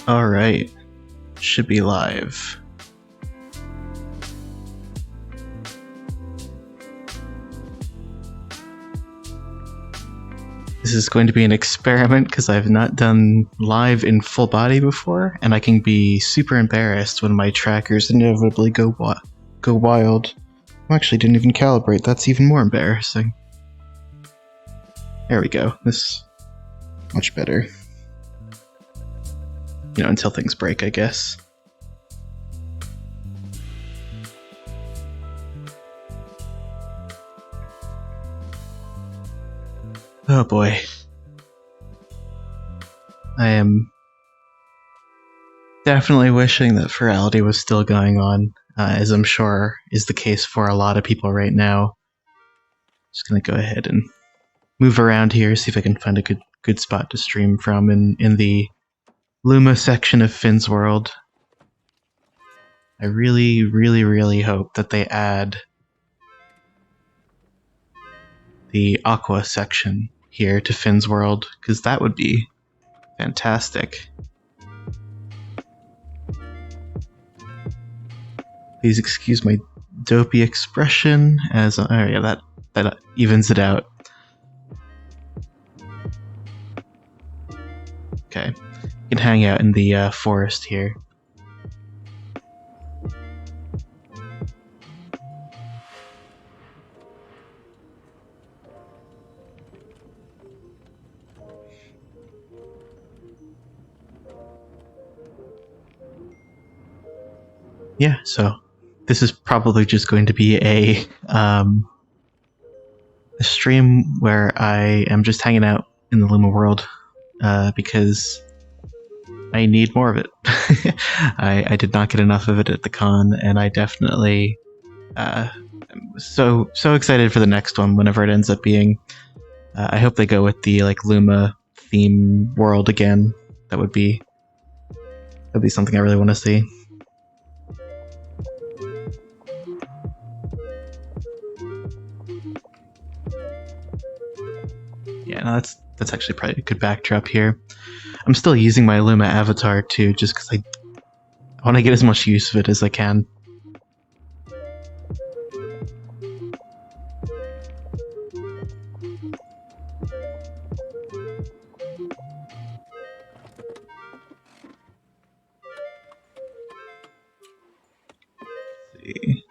Alright, should be live. This is going to be an experiment because I've not done live in full body before, and I can be super embarrassed when my trackers inevitably go wild. I actually didn't even calibrate, that's even more embarrassing. There we go, this much better. You know, until things break, I guess. Oh boy. I am definitely wishing that Furality was still going on, as I'm sure is the case for a lot of people right now. Just gonna go ahead and move around here, see if I can find a good spot to stream from in the Luma section of Finn's World. I really, really, really hope that they add the Aqua section here to Finn's World, because that would be fantastic. Please excuse my dopey expression as oh yeah, that evens it out. Okay, you can hang out in the forest here. Yeah, so this is probably just going to be a stream where I am just hanging out in the Luma world because I need more of it. I did not get enough of it at the con, and I definitely am so excited for the next one whenever it ends up being. I hope they go with the like Luma theme world again. That'd be something I really want to see. Yeah, no, that's actually probably a good backdrop here. I'm still using my Luma avatar too, just because I want to get as much use of it as I can. Let's see.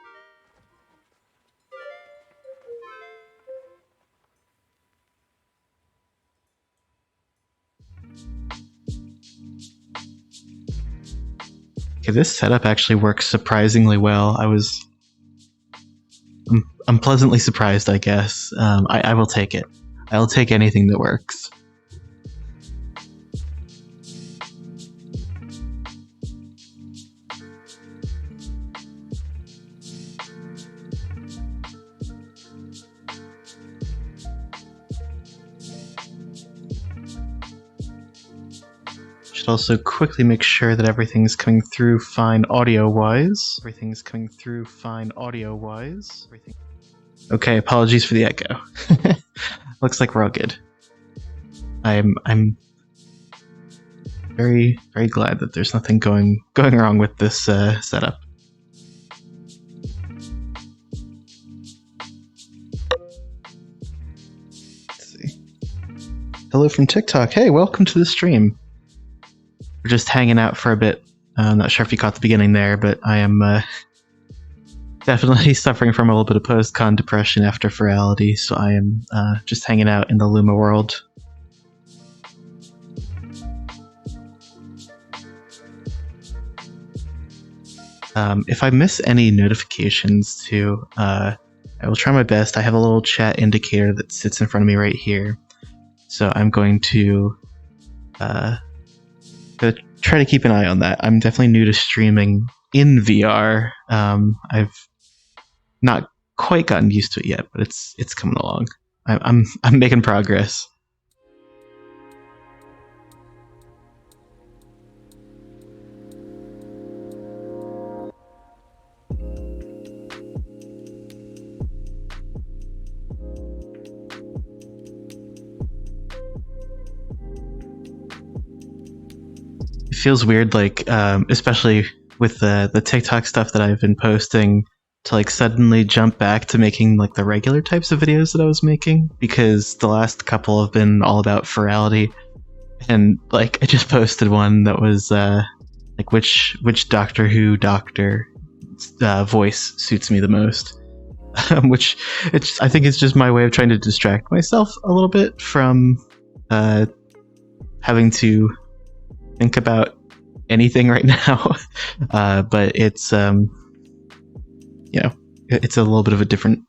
Okay, this setup actually works surprisingly well. I'm pleasantly surprised, I guess. I will take it. I'll take anything that works. Should also quickly make sure that everything's coming through fine audio-wise. Okay, apologies for the echo. Looks like we're all good. I'm very, very glad that there's nothing going wrong with this setup. Let's see. Hello from TikTok. Hey, welcome to the stream. We're just hanging out for a bit. I'm not sure if you caught the beginning there, but I am definitely suffering from a little bit of post-con depression after Furality, so I am just hanging out in the Luma world. If I miss any notifications too, I will try my best. I have a little chat indicator that sits in front of me right here, so I'm going to try to keep an eye on that. I'm definitely new to streaming in VR. I've not quite gotten used to it yet, but it's coming along. I'm making progress. feels weird, like especially with the TikTok stuff that I've been posting, to like suddenly jump back to making like the regular types of videos that I was making, because the last couple have been all about furality. And like I just posted one that was like which Doctor Who doctor voice suits me the most. Which I think it's just my way of trying to distract myself a little bit from having to think about anything right now. But it's it's a little bit of a different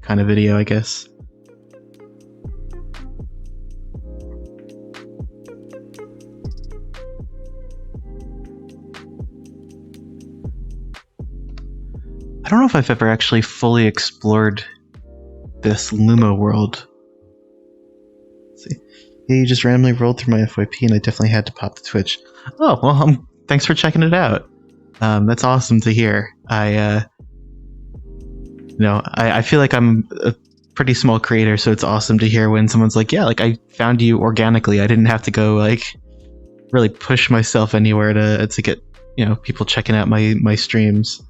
kind of video, I guess. I don't know if I've ever actually fully explored this Luma world. Let's see. Yeah, you just randomly rolled through my FYP and I definitely had to pop the Twitch. Oh, well, thanks for checking it out. That's awesome to hear. I feel like I'm a pretty small creator, so it's awesome to hear when someone's like, yeah, like I found you organically. I didn't have to go like really push myself anywhere to get, people checking out my streams.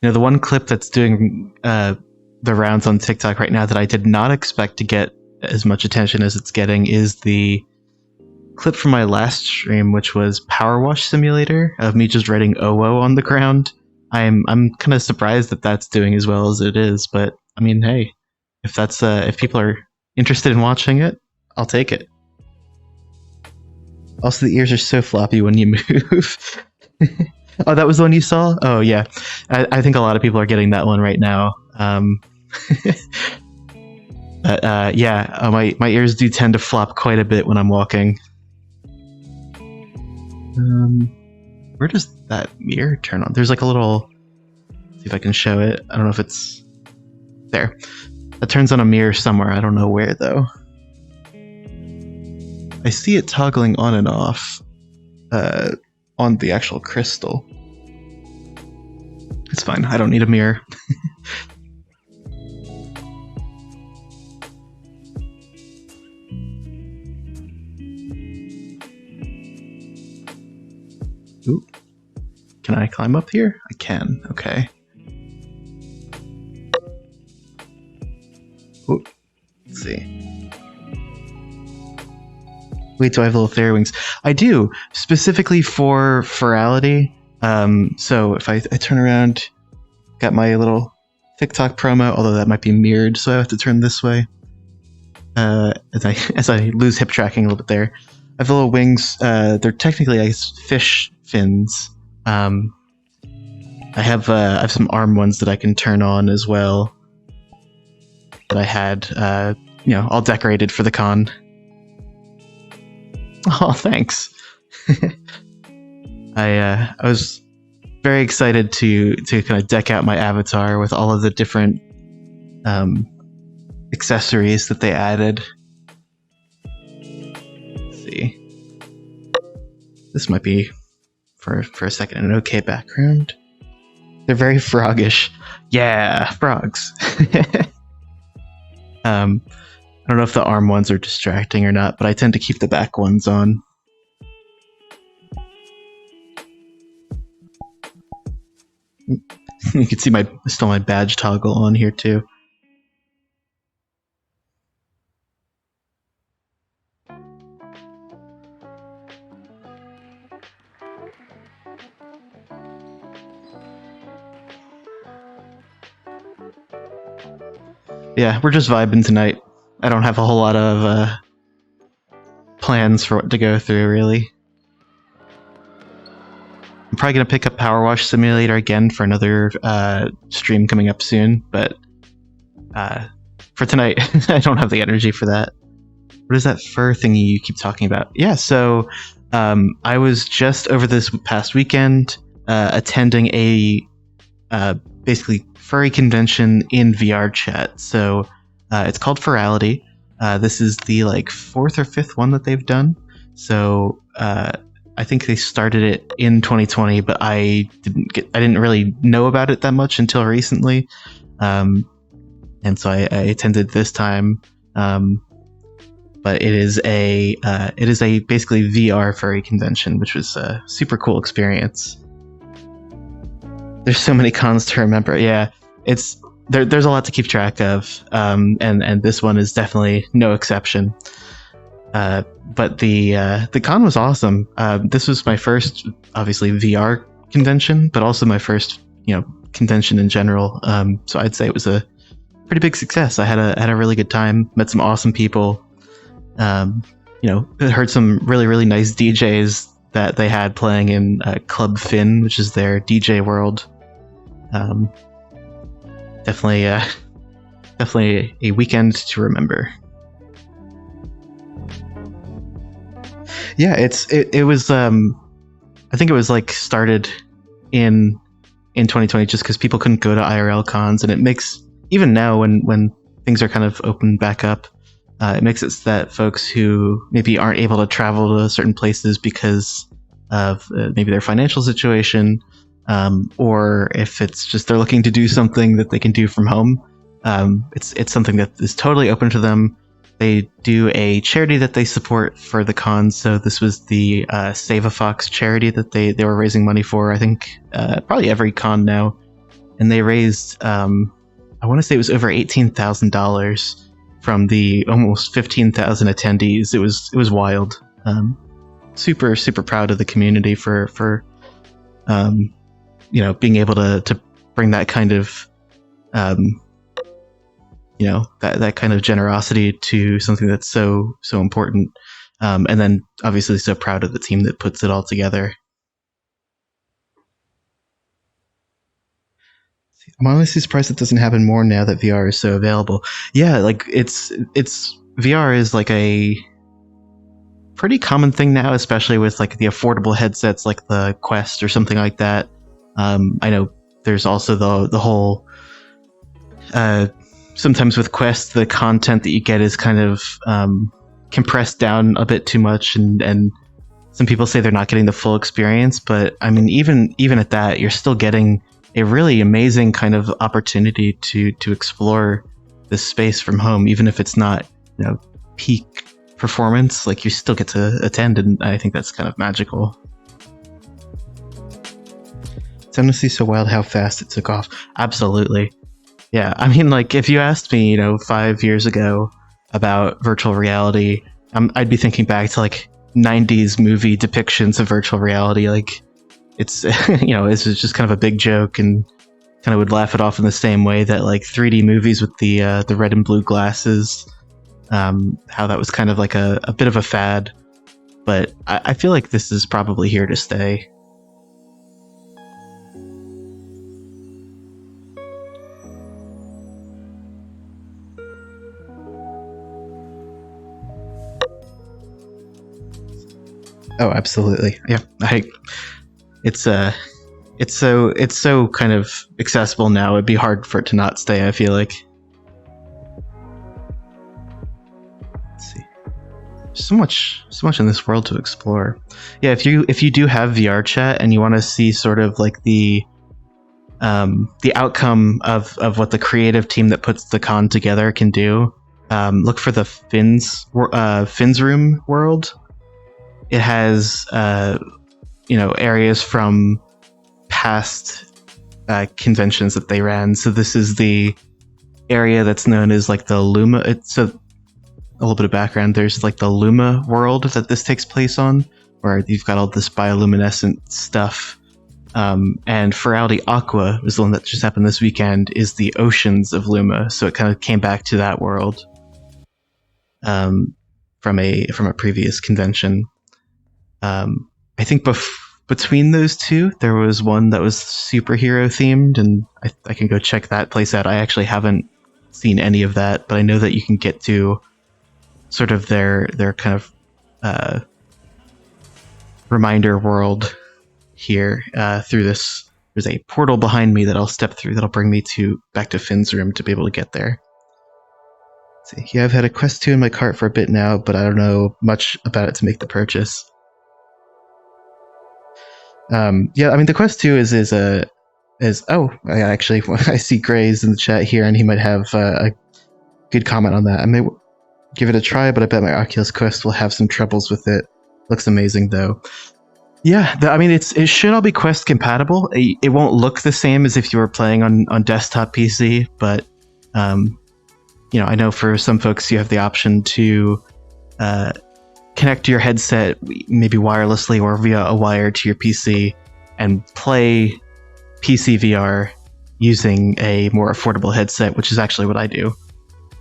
The one clip that's doing the rounds on TikTok right now that I did not expect to get as much attention as it's getting is the clip from my last stream, which was Power Wash Simulator, of me just writing OO on the ground. I'm kind of surprised that that's doing as well as it is, but I mean, hey, if that's if people are interested in watching it, I'll take it. Also, the ears are so floppy when you move. Oh, that was the one you saw? Oh, yeah. I think a lot of people are getting that one right now. But yeah, my ears do tend to flop quite a bit when I'm walking. Where does that mirror turn on? There's like a little... Let's see if I can show it. I don't know if it's... There. That turns on a mirror somewhere. I don't know where, though. I see it toggling on and off on the actual crystal. It's fine. I don't need a mirror. Ooh. Can I climb up here? I can. Okay. Ooh. Let's see. Wait, do I have little fairy wings? I do, specifically for Furality. So if I turn around, got my little TikTok promo, although that might be mirrored, so I have to turn this way. As I lose hip tracking a little bit there. I have little wings. They're technically, I guess, fish fins. I have some arm ones that I can turn on as well. That I had, all decorated for the con. Oh, thanks. I was very excited to kind of deck out my avatar with all of the different accessories that they added. Let's see. This might be for a second an okay background. They're very froggish. Yeah, frogs. I don't know if the arm ones are distracting or not, but I tend to keep the back ones on. You can see still my badge toggle on here too. Yeah, we're just vibing tonight. I don't have a whole lot of plans for what to go through, really. I'm probably going to pick up Power Wash Simulator again for another stream coming up soon, but for tonight, I don't have the energy for that. What is that fur thingy you keep talking about? Yeah, so I was just over this past weekend attending a basically furry convention in VRChat. So it's called Furality. This is the like 4th or 5th one that they've done. So I think they started it in 2020, but I didn't really know about it that much until recently. And so I attended this time. But it is a basically VR furry convention, which was a super cool experience. There's so many cons to remember. Yeah, there's a lot to keep track of, and this one is definitely no exception. But the con was awesome. This was my first, obviously, VR convention, but also my first, convention in general. So I'd say it was a pretty big success. I had a really good time. Met some awesome people. Heard some really, really nice DJs that they had playing in Club Finn, which is their DJ world. Definitely a weekend to remember. Yeah, it was. I think it was like started in 2020 just because people couldn't go to IRL cons, and it makes, even now when things are kind of opened back up, it makes it so that folks who maybe aren't able to travel to certain places because of maybe their financial situation, or if it's just they're looking to do something that they can do from home, it's something that is totally open to them. They do a charity that they support for the con. So this was the Save a Fox charity that they were raising money for, I think, probably every con now. And they raised, I want to say it was over $18,000 from the almost 15,000 attendees. It was wild. Super, super proud of the community for being able to bring that kind of, that kind of generosity to something that's so important, and then obviously so proud of the team that puts it all together. I'm honestly surprised it doesn't happen more now that VR is so available. Yeah, like it's VR is like a pretty common thing now, especially with like the affordable headsets like the Quest or something like that. I know there's also the whole sometimes with Quest, the content that you get is kind of compressed down a bit too much, and some people say they're not getting the full experience. But I mean, even at that, you're still getting a really amazing kind of opportunity to explore this space from home, even if it's not peak performance. Like, you still get to attend, and I think that's kind of magical. It's honestly so wild how fast it took off. Absolutely. Yeah, I mean, like, if you asked me, 5 years ago about virtual reality, I'd be thinking back to, like, 90s movie depictions of virtual reality. Like, it's, it's just kind of a big joke, and kind of would laugh it off in the same way that, like, 3D movies with the red and blue glasses, how that was kind of like a bit of a fad. But I feel like this is probably here to stay. Oh, absolutely. Yeah. It's so kind of accessible now. It'd be hard for it to not stay, I feel like. Let's see. So much in this world to explore. Yeah, if you do have VRChat and you want to see sort of like the outcome of what the creative team that puts the con together can do, look for the Finn's Room world. It has, areas from past conventions that they ran. So this is the area that's known as like the Luma. It's a little bit of background. There's like the Luma world that this takes place on, where you've got all this bioluminescent stuff. And Furality Aqua was the one that just happened this weekend, is the oceans of Luma. So it kind of came back to that world from a previous convention. I think between those two, there was one that was superhero themed, and I can go check that place out. I actually haven't seen any of that, but I know that you can get to sort of their kind of reminder world here through this. There's a portal behind me that I'll step through that'll bring me back to Finn's room to be able to get there. Let's see. Yeah, I've had a Quest 2 in my cart for a bit now, but I don't know much about it to make the purchase. Yeah, I mean, the Quest 2 is I see Gray's in the chat here, and he might have a good comment on that. I mean, give it a try, but I bet my Oculus Quest will have some troubles with it. Looks amazing though. Yeah, I mean, it should all be Quest compatible. It won't look the same as if you were playing on desktop PC, but I know for some folks you have the option to connect your headset maybe wirelessly or via a wire to your PC and play PC VR using a more affordable headset, which is actually what I do.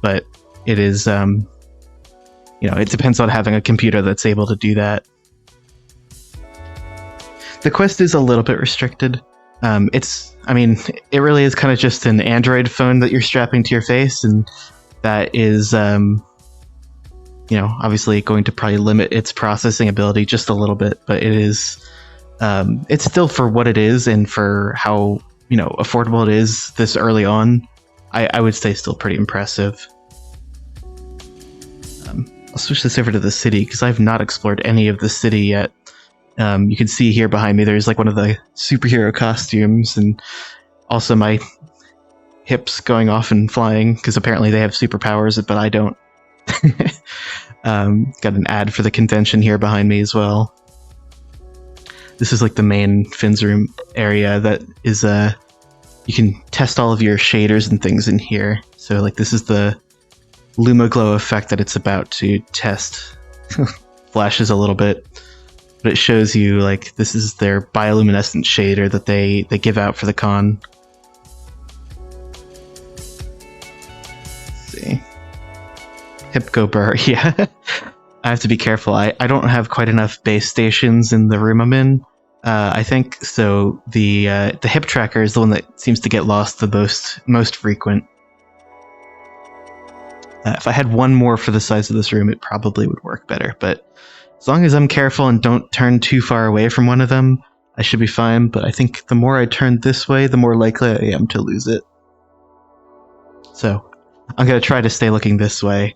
But it is, it depends on having a computer that's able to do that. The Quest is a little bit restricted. It really is kind of just an Android phone that you're strapping to your face, and that is, obviously going to probably limit its processing ability just a little bit, but it is, it's still for what it is and for how, affordable it is this early on. I would say still pretty impressive. I'll switch this over to the city because I've not explored any of the city yet. You can see here behind me there's like one of the superhero costumes, and also my hips going off and flying because apparently they have superpowers, but I don't. Got an ad for the convention here behind me as well. This is like the main Finn's room area that is you can test all of your shaders and things in here. So like this is the LumaGlow effect that it's about to test. Flashes a little bit, but it shows you like this is their bioluminescent shader that they give out for the con. Let's see. Hipko Burr, yeah. I have to be careful. I don't have quite enough base stations in the room I'm in, I think. So the hip tracker is the one that seems to get lost the most frequent. If I had one more for the size of this room, it probably would work better. But as long as I'm careful and don't turn too far away from one of them, I should be fine. But I think the more I turn this way, the more likely I am to lose it. So I'm going to try to stay looking this way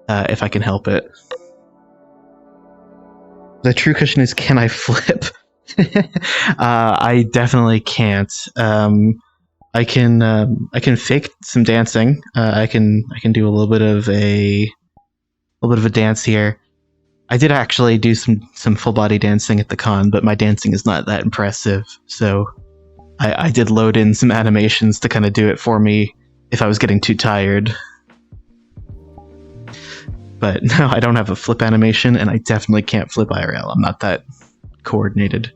if I can help it. The true question is, can I flip? I definitely can't. I can fake some dancing. I can do a little bit of a dance here. I did actually do some full body dancing at the con, but my dancing is not that impressive. So I did load in some animations to kind of do it for me if I was getting too tired. But no, I don't have a flip animation, and I definitely can't flip IRL. I'm not that coordinated.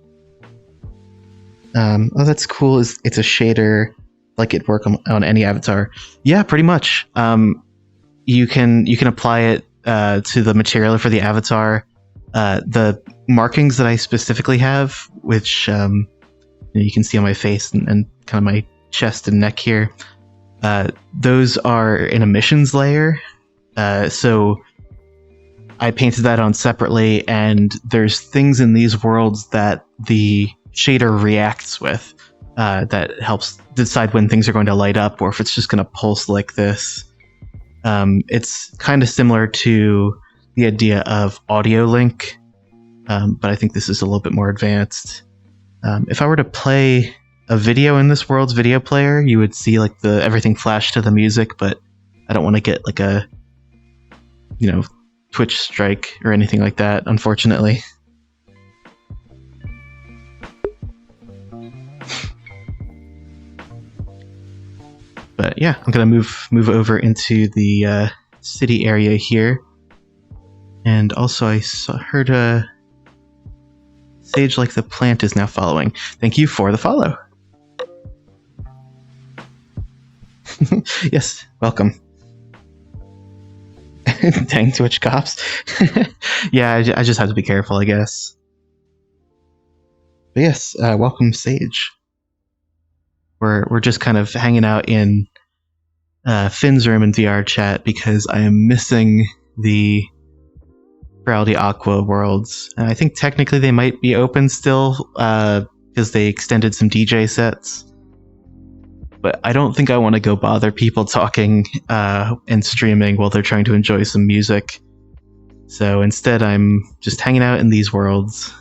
Oh, that's cool. It's a shader, like it work on any avatar. Yeah, pretty much. You can apply it to the material for the avatar. The markings that I specifically have, which you can see on my face and kind of my chest and neck here, those are an emissions layer. So I painted that on separately, and there's things in these worlds that the shader reacts with that helps decide when things are going to light up or if it's just going to pulse like this. It's kind of similar to the idea of audio link, but I think this is a little bit more advanced. If I were to play a video in this world's video player, you would see like everything flash to the music, but I don't want to get like a Twitch strike or anything like that, unfortunately. But yeah, I'm gonna move over into the city area here, and also I heard Sage like the plant is now following. Thank you for the follow. Yes, welcome. Dang Twitch cops. Yeah, I just have to be careful, I guess. But yes, welcome Sage. We're just kind of hanging out in Finn's room in VRChat because I am missing the Furality Aqua worlds. And I think technically they might be open still because they extended some DJ sets. But I don't think I want to go bother people talking and streaming while they're trying to enjoy some music. So instead, I'm just hanging out in these worlds.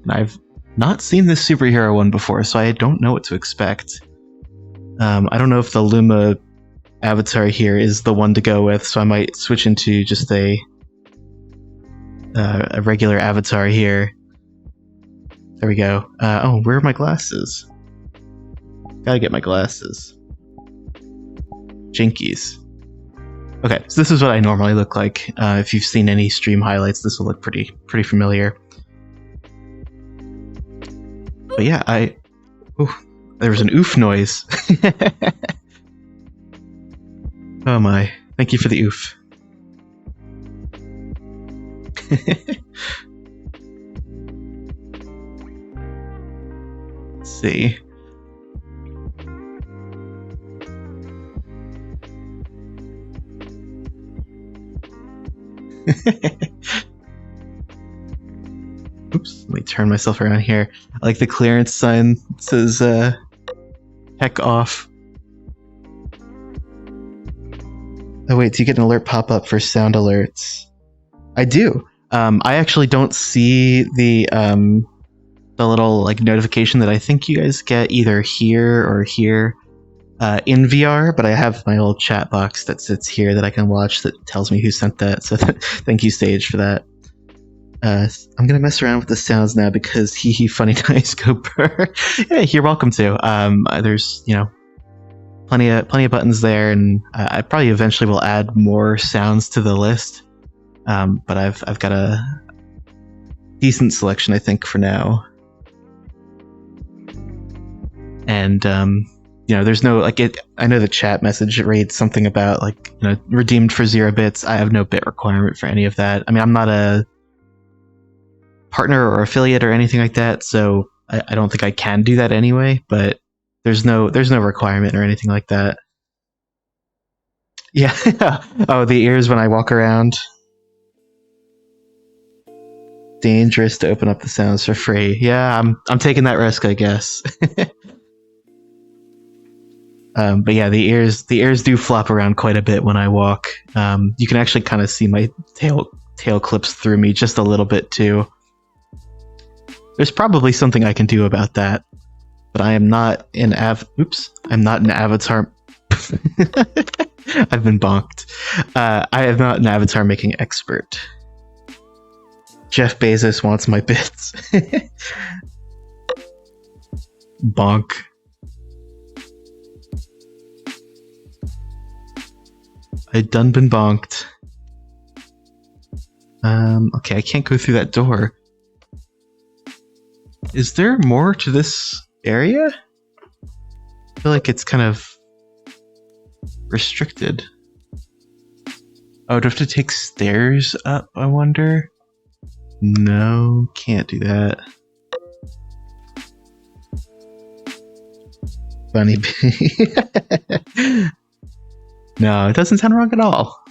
And I've not seen this superhero one before, so I don't know what to expect. I don't know if the Luma avatar here is the one to go with, so I might switch into just a regular avatar here. There we go. Oh, where are my glasses? Gotta get my glasses. Jinkies. Okay, so this is what I normally look like. If you've seen any stream highlights, this will look pretty familiar. But yeah, ooh, there was an oof noise. Oh my! Thank you for the oof. Let's see. Oops, let me turn myself around here. I like the clearance sign. It says, heck off. Oh wait, do you get an alert pop up for sound alerts? I do. I actually don't see the little like notification that I think you guys get either here or here in VR, but I have my old chat box that sits here that I can watch that tells me who sent that. So thank you, Sage, for that. I'm gonna mess around with the sounds now because hee funny dice go burr. Yeah, you're welcome to. There's plenty of buttons there, and I probably eventually will add more sounds to the list. But I've got a decent selection, I think, for now. And there's no like it. I know the chat message reads something about like redeemed for 0 bits. I have no bit requirement for any of that. I mean, I'm not a partner or affiliate or anything like that, so I don't think I can do that anyway. But there's no requirement or anything like that. Yeah. Oh, the ears when I walk around. Dangerous to open up the sounds for free. Yeah, I'm taking that risk, I guess. But yeah, the ears do flop around quite a bit when I walk. You can actually kind of see my tail clips through me just a little bit too. There's probably something I can do about that, but I am not an I'm not an avatar. I've been bonked. I am not an avatar making expert. Jeff Bezos wants my bits. Bonk. I done been bonked. Okay, I can't go through that door. Is there more to this area? I feel like it's kind of restricted. Oh, do I have to take stairs up, I wonder? No, can't do that. Bunny bee. No, it doesn't sound wrong at all.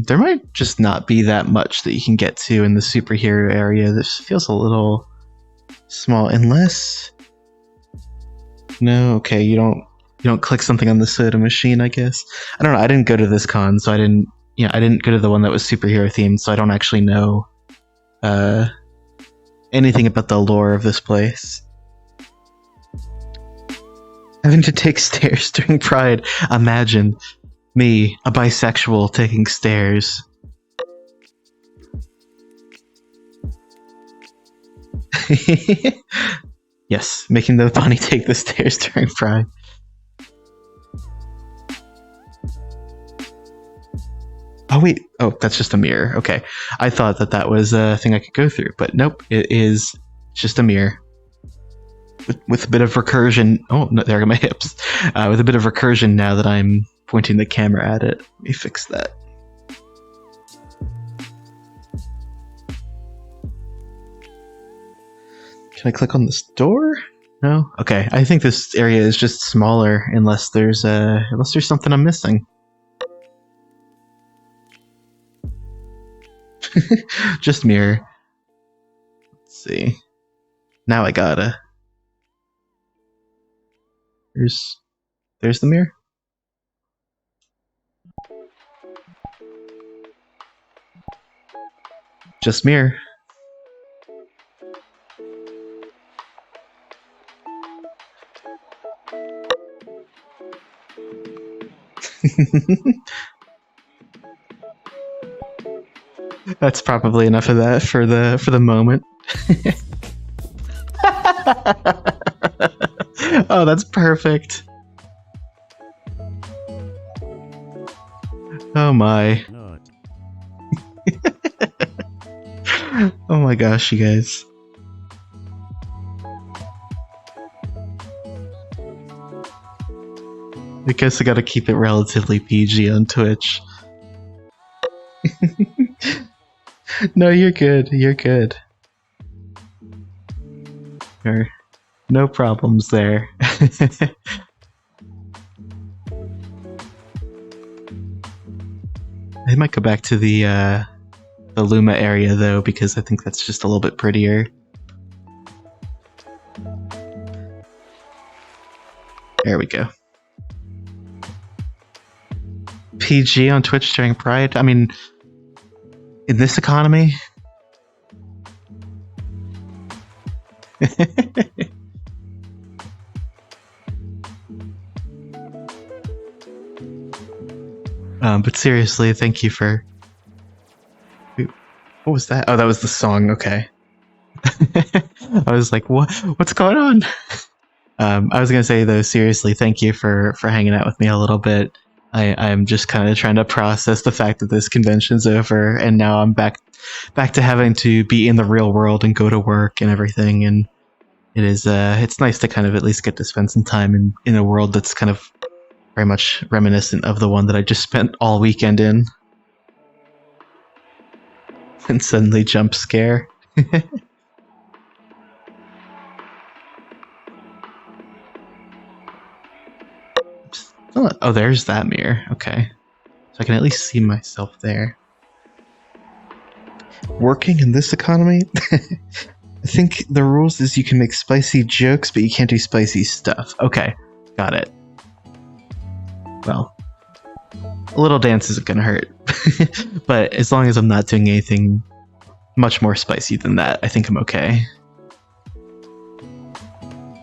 There might just not be that much that you can get to in the superhero area. This feels a little small, unless... No, okay, you don't click something on the soda machine, I guess. I don't know, I didn't go to this con, so I didn't go to the one that was superhero themed, so I don't actually know anything about the lore of this place. Having to take stairs during Pride. Imagine me, a bisexual, taking stairs. Yes, making the bunny take the stairs during Pride. Oh wait, oh, that's just a mirror. Okay, I thought that was a thing I could go through, but nope, it is just a mirror. With a bit of recursion. Oh, no, there are my hips. With a bit of recursion now that I'm pointing the camera at it. Let me fix that. Can I click on this door? No? Okay, I think this area is just smaller unless there's something I'm missing. Just mirror. Let's see. Now I gotta. There's the mirror. Just mirror. That's probably enough of that for the moment. Oh, that's perfect. Oh my. Oh my gosh, you guys. I guess I gotta keep it relatively PG on Twitch. No, you're good. You're good. Sure. No problems there. I might go back to the Luma area though, because I think that's just a little bit prettier. There we go. PG on Twitch during Pride? I mean, in this economy? But seriously, thank you for... What was that? Oh, that was the song, okay. I was like, what's going on? I was gonna say though, seriously, thank you for hanging out with me a little bit. I'm just kind of trying to process the fact that this convention's over, and now I'm back to having to be in the real world and go to work and everything. And it is it's nice to kind of at least get to spend some time in a world that's kind of very much reminiscent of the one that I just spent all weekend in. And suddenly jump scare. Oh, there's that mirror. Okay. So I can at least see myself there. Working in this economy? I think the rules is you can make spicy jokes, but you can't do spicy stuff. Okay, got it. Well, a little dance isn't gonna hurt. But as long as I'm not doing anything much more spicy than that, I think I'm okay.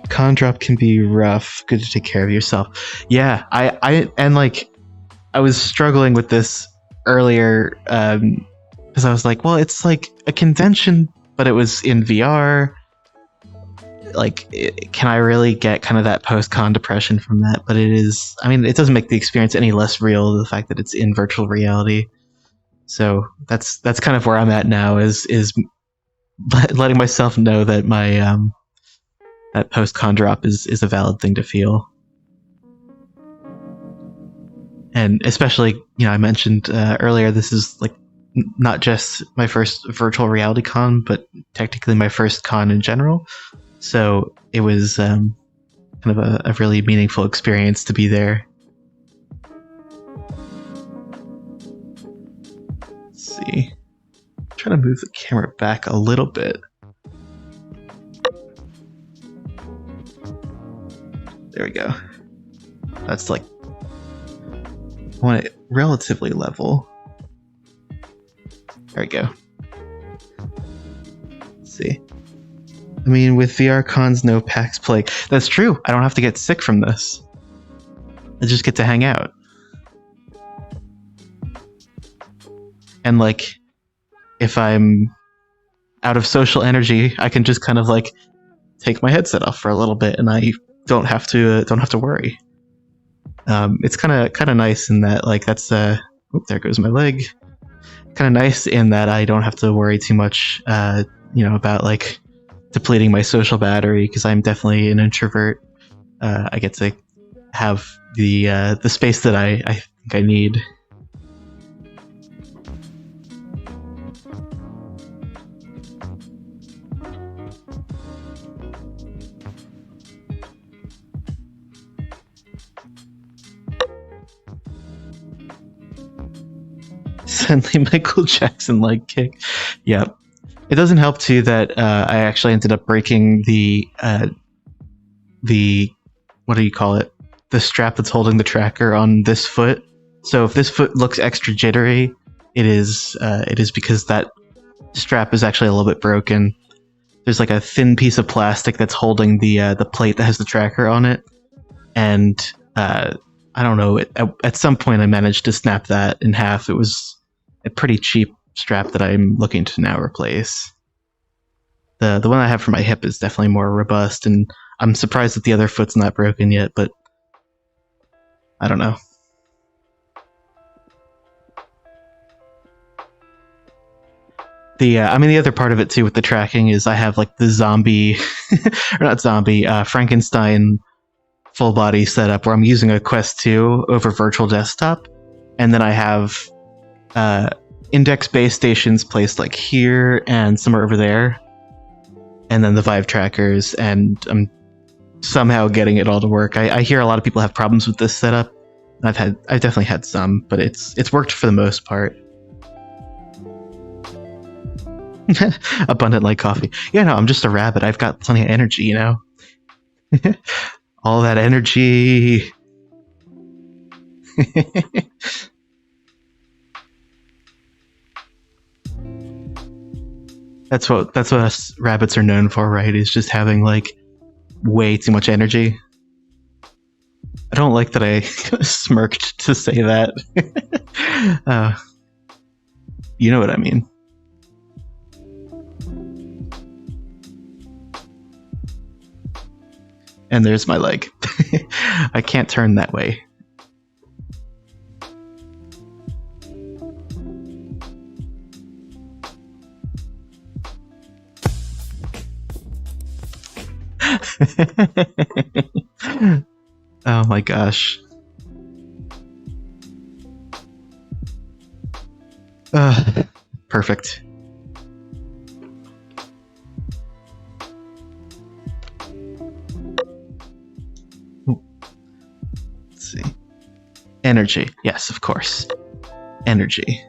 Con drop can be rough. Good to take care of yourself. Yeah, I was struggling with this earlier because I was like, well, it's like a convention, but it was in VR. Like, can I really get kind of that post-con depression from that? But it is, I mean, it doesn't make the experience any less real, the fact that it's in virtual reality. So that's kind of where I'm at now, is letting myself know that my that post-con drop is a valid thing to feel. And especially, you know, I mentioned earlier, this is like not just my first virtual reality con, but technically my first con in general. So it was kind of a really meaningful experience to be there. Let's see. I'm trying to move the camera back a little bit. There we go. That's like, I want it relatively level. There we go. Let's see. I mean, with VR cons, no PAX Plague. That's true. I don't have to get sick from this. I just get to hang out. And like, if I'm out of social energy, I can just kind of like take my headset off for a little bit, and I don't have to worry. It's kind of nice in that, like, that's there goes my leg. Kind of nice in that I don't have to worry too much, about like depleting my social battery, because I'm definitely an introvert. I get to have the space that I think I need. Suddenly Michael Jackson leg kick. Yep. It doesn't help too that I actually ended up breaking the what do you call it? The strap that's holding the tracker on this foot. So if this foot looks extra jittery, it is because that strap is actually a little bit broken. There's like a thin piece of plastic that's holding the plate that has the tracker on it, and I don't know. At some point, I managed to snap that in half. It was a pretty cheap strap that I'm looking to now replace. The one I have for my hip is definitely more robust, and I'm surprised that the other foot's not broken yet, but I don't know. The other part of it too with the tracking is I have like the zombie, or not zombie, Frankenstein full body setup where I'm using a Quest 2 over virtual desktop, and then I have index base stations placed like here and somewhere over there, and then the Vive trackers, and I'm somehow getting it all to work. I hear a lot of people have problems with this setup. I've definitely had some, but it's worked for the most part. Abundant like coffee. Yeah, no, I'm just a rabbit. I've got plenty of energy, you know? All that energy. That's what us rabbits are known for, right? Is just having like way too much energy. I don't like that I smirked to say that. You know what I mean. And there's my leg. I can't turn that way. Oh my gosh. Perfect. Let's see. Energy. Yes, of course. Energy.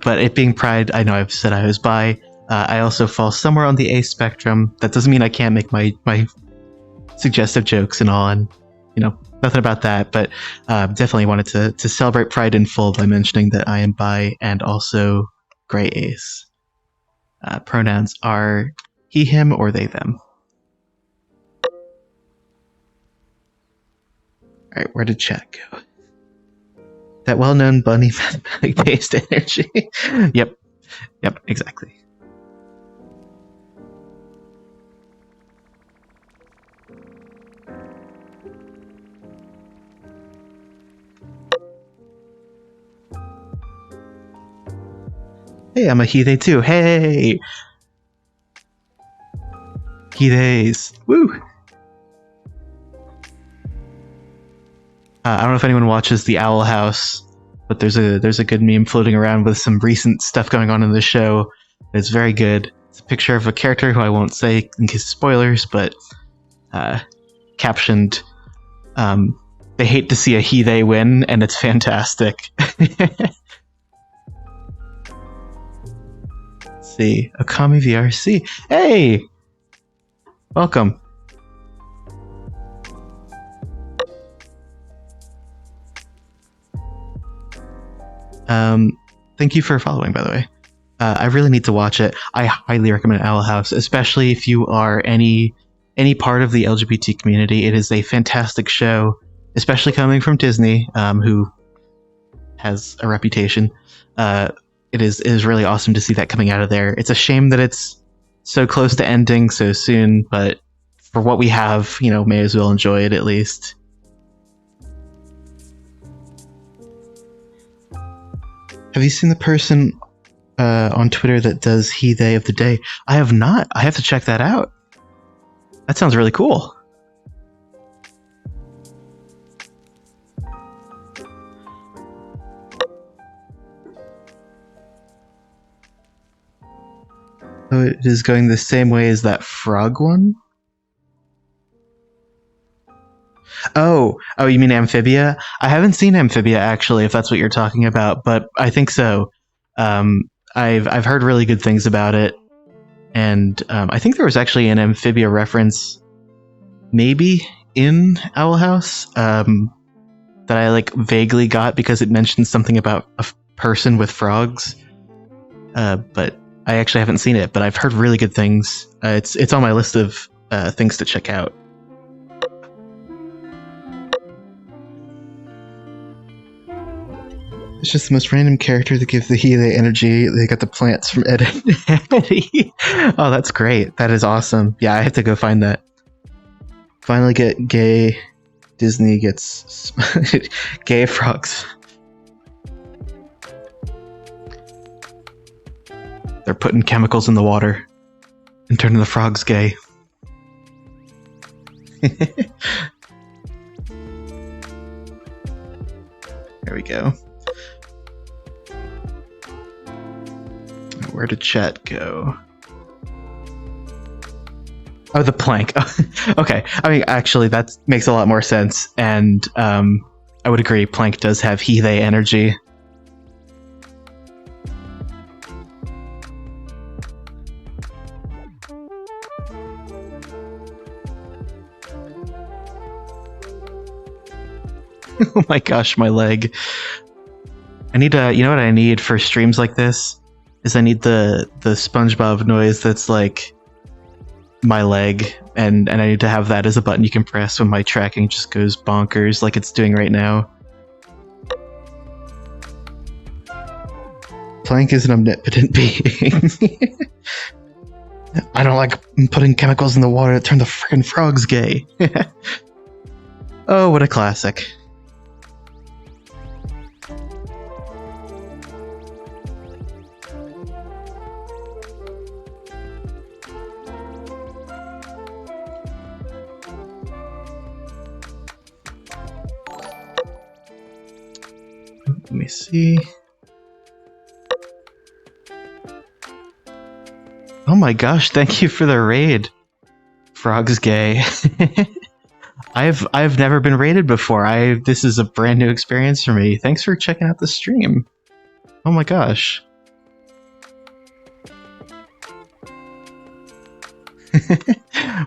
But it being Pride, I know I've said I was bi. I also fall somewhere on the A spectrum. That doesn't mean I can't make my suggestive jokes and all, and you know, nothing about that. But definitely wanted to celebrate Pride in full by mentioning that I am bi and also gray ace. Pronouns are he, him, or they, them. All right, where did chat go? That well-known bunny mathematic-based energy. Yep, exactly. Hey, I'm a he, they too. Hey! He, theys. Woo! I don't know if anyone watches The Owl House, but there's a good meme floating around with some recent stuff going on in the show. It's very good. It's a picture of a character who I won't say in case of spoilers, but captioned, they hate to see a he, they win, and it's fantastic. Let's see. Okami VRC. Hey! Welcome. Thank you for following, by the way. I really need to watch it. I highly recommend Owl House, especially if you are any part of the LGBT community. It is a fantastic show, especially coming from Disney, who has a reputation. It is really awesome to see that coming out of there. It's a shame that it's so close to ending so soon, but for what we have, you know, may as well enjoy it at least. Have you seen the person on Twitter that does he, they of the day? I have not. I have to check that out. That sounds really cool. So it is going the same way as that frog one? Oh, you mean Amphibia? I haven't seen Amphibia actually, if that's what you're talking about, but I think so. I've heard really good things about it, and I think there was actually an Amphibia reference, maybe in Owl House, that I like vaguely got because it mentioned something about a person with frogs, but I actually haven't seen it, but I've heard really good things. It's on my list of things to check out. It's just the most random character that gives the Hele energy. They got the plants from Ed and Eddie. Oh, that's great. That is awesome. Yeah, I have to go find that. Finally get gay. Disney gets gay frogs. They're putting chemicals in the water and turning the frogs gay. There we go. Where did chat go? Oh, the plank. Okay. I mean, actually, that makes a lot more sense. And I would agree, plank does have Hele energy. Oh my gosh, my leg. I need you know what I need for streams like this? Is I need the SpongeBob noise that's like my leg, and I need to have that as a button you can press when my tracking just goes bonkers like it's doing right now. Plank is an omnipotent being. I don't like putting chemicals in the water that turn the freaking frogs gay. Oh, what a classic. Let me see. Oh my gosh, thank you for the raid. Frog's gay. I've never been raided before. This is a brand new experience for me. Thanks for checking out the stream. Oh my gosh.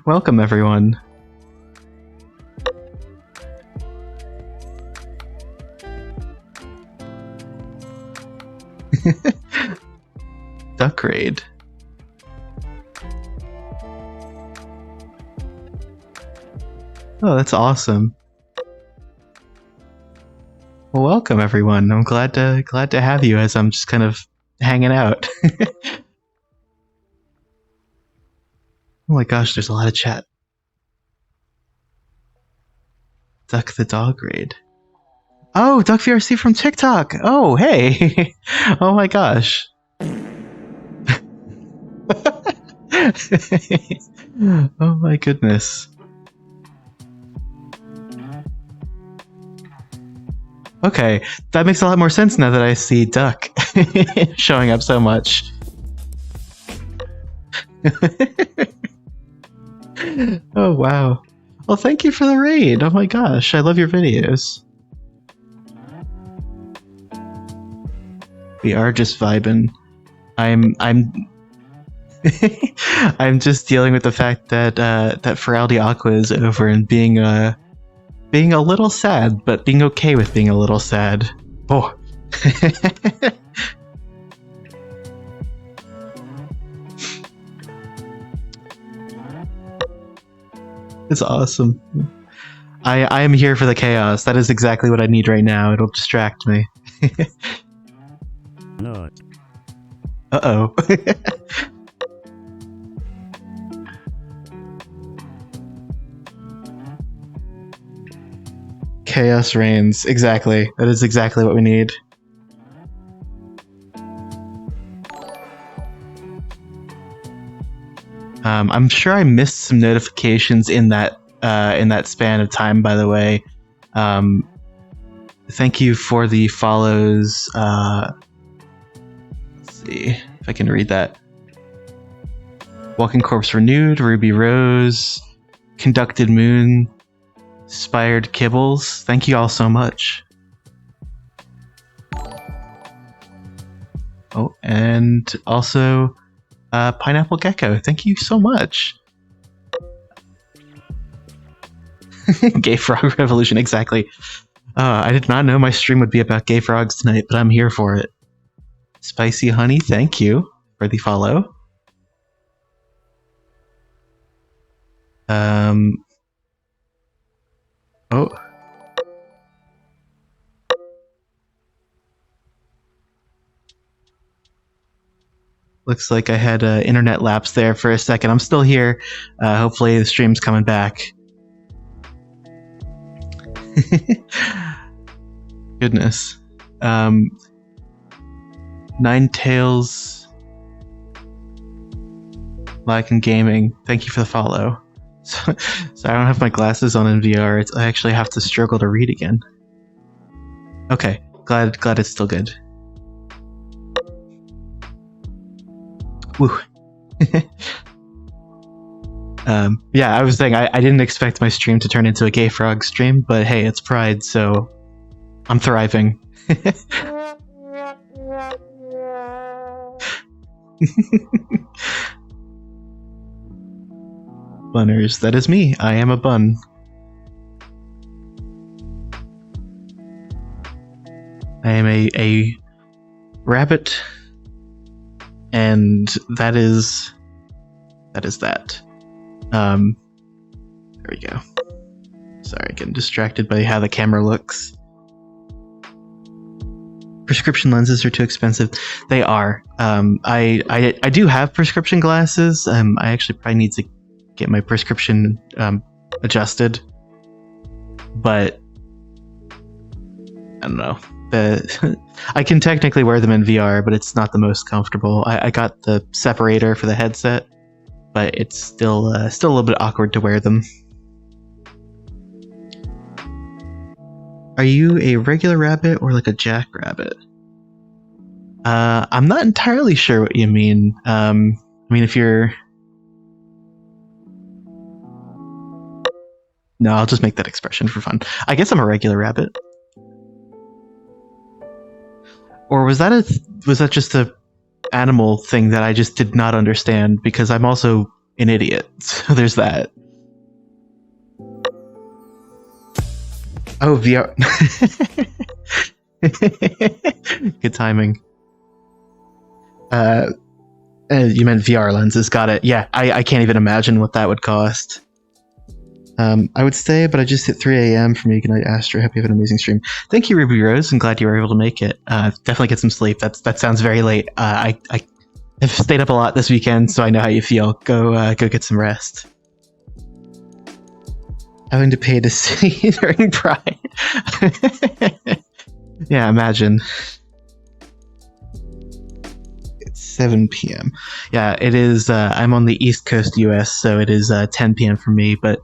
Welcome everyone. Duck raid. Oh, that's awesome. Well, welcome everyone. I'm glad to have you as I'm just kind of hanging out. Oh my gosh, there's a lot of chat. Duck the dog raid. Oh, Duck VRC from TikTok. Oh, hey. Oh my gosh. Oh my goodness. Okay, that makes a lot more sense now that I see Duck showing up so much. Oh wow. Well, thank you for the raid. Oh my gosh, I love your videos. We are just vibing. I'm I'm just dealing with the fact that that Furality Aqua is over and being a little sad, but being okay with being a little sad. Oh. It's awesome. I am here for the chaos. That is exactly what I need right now. It'll distract me. No. Uh-oh. Chaos reigns. Exactly. That is exactly what we need. I'm sure I missed some notifications in that span of time, by the way. Thank you for the follows. Let's see if I can read that. Walking Corpse Renewed, Ruby Rose, Conducted Moon, Inspired Kibbles. Thank you all so much. Oh, and also Pineapple Gecko. Thank you so much. Gay Frog Revolution, exactly. I did not know my stream would be about gay frogs tonight, but I'm here for it. Spicy Honey, thank you. for the follow. Oh. Looks like I had an internet lapse there for a second. I'm still here. Hopefully the stream's coming back. Goodness. Ninetails Like in Gaming. Thank you for the follow. So I don't have my glasses on in VR. I actually have to struggle to read again. Okay. Glad it's still good. Woo. Yeah, I was saying I didn't expect my stream to turn into a gay frog stream, but hey, it's Pride, so I'm thriving. Bunners, that is me. I am a bun. I am a rabbit, and that is that. There we go. Sorry, getting distracted by how the camera looks. Prescription lenses are too expensive. They are. I do have prescription glasses. I actually probably need to get my prescription adjusted, but I don't know. I can technically wear them in VR, but it's not the most comfortable. I got the separator for the headset, but it's still a little bit awkward to wear them. Are you a regular rabbit or like a jackrabbit? I'm not entirely sure what you mean. I mean, if you're... No, I'll just make that expression for fun. I guess I'm a regular rabbit. Or was that just a animal thing that I just did not understand, because I'm also an idiot. So there's that. Oh, VR. Good timing. You meant VR lenses. Got it. Yeah, I can't even imagine what that would cost. I would stay, but I just hit 3 a.m. for me. Good night, Astro. Hope you have an amazing stream. Thank you, Ruby Rose. I'm glad you were able to make it. Definitely get some sleep. That sounds very late. I have stayed up a lot this weekend, so I know how you feel. Go get some rest. Having to pay to see during Pride. Yeah, imagine. It's 7 p.m. Yeah, it is. I'm on the East Coast, US, so it is 10 p.m. for me. But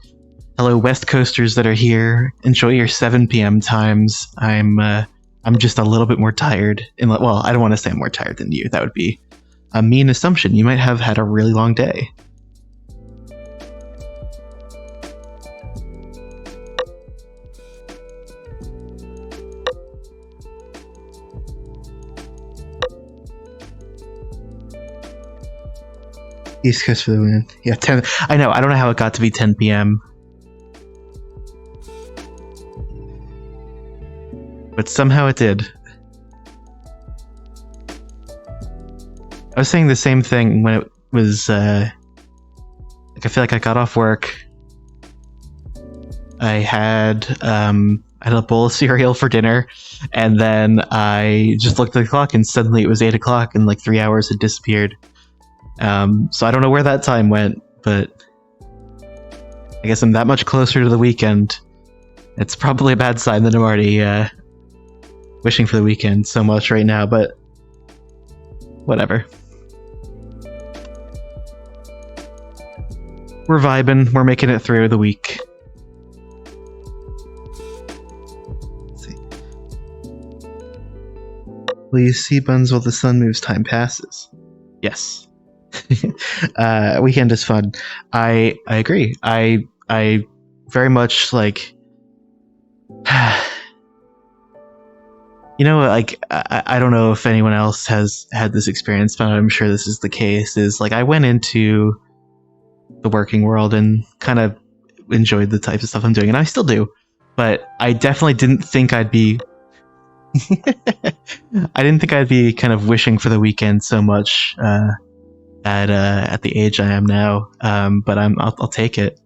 hello, West Coasters that are here. Enjoy your 7 p.m. times. I'm just a little bit more tired. Well, I don't want to say I'm more tired than you. That would be a mean assumption. You might have had a really long day. East Coast for the win. Yeah, 10. I know. I don't know how it got to be 10 p.m. But somehow it did. I was saying the same thing when it was, like, I feel like I got off work. I had a bowl of cereal for dinner, and then I just looked at the clock, and suddenly it was 8 o'clock, and like 3 hours had disappeared. So I don't know where that time went, but I guess I'm that much closer to the weekend. It's probably a bad sign that I'm already wishing for the weekend so much right now, but whatever. We're vibing. We're making it through the week. Let's see. Will you see buns while the sun moves, time passes? Yes. Weekend is fun. I agree. I very much like you know, like I don't know if anyone else has had this experience, but I'm sure this is the case, is like I went into the working world and kind of enjoyed the types of stuff I'm doing, and I still do, but I definitely didn't think I'd be I didn't think I'd be kind of wishing for the weekend so much at the age I am now. But I'll take it.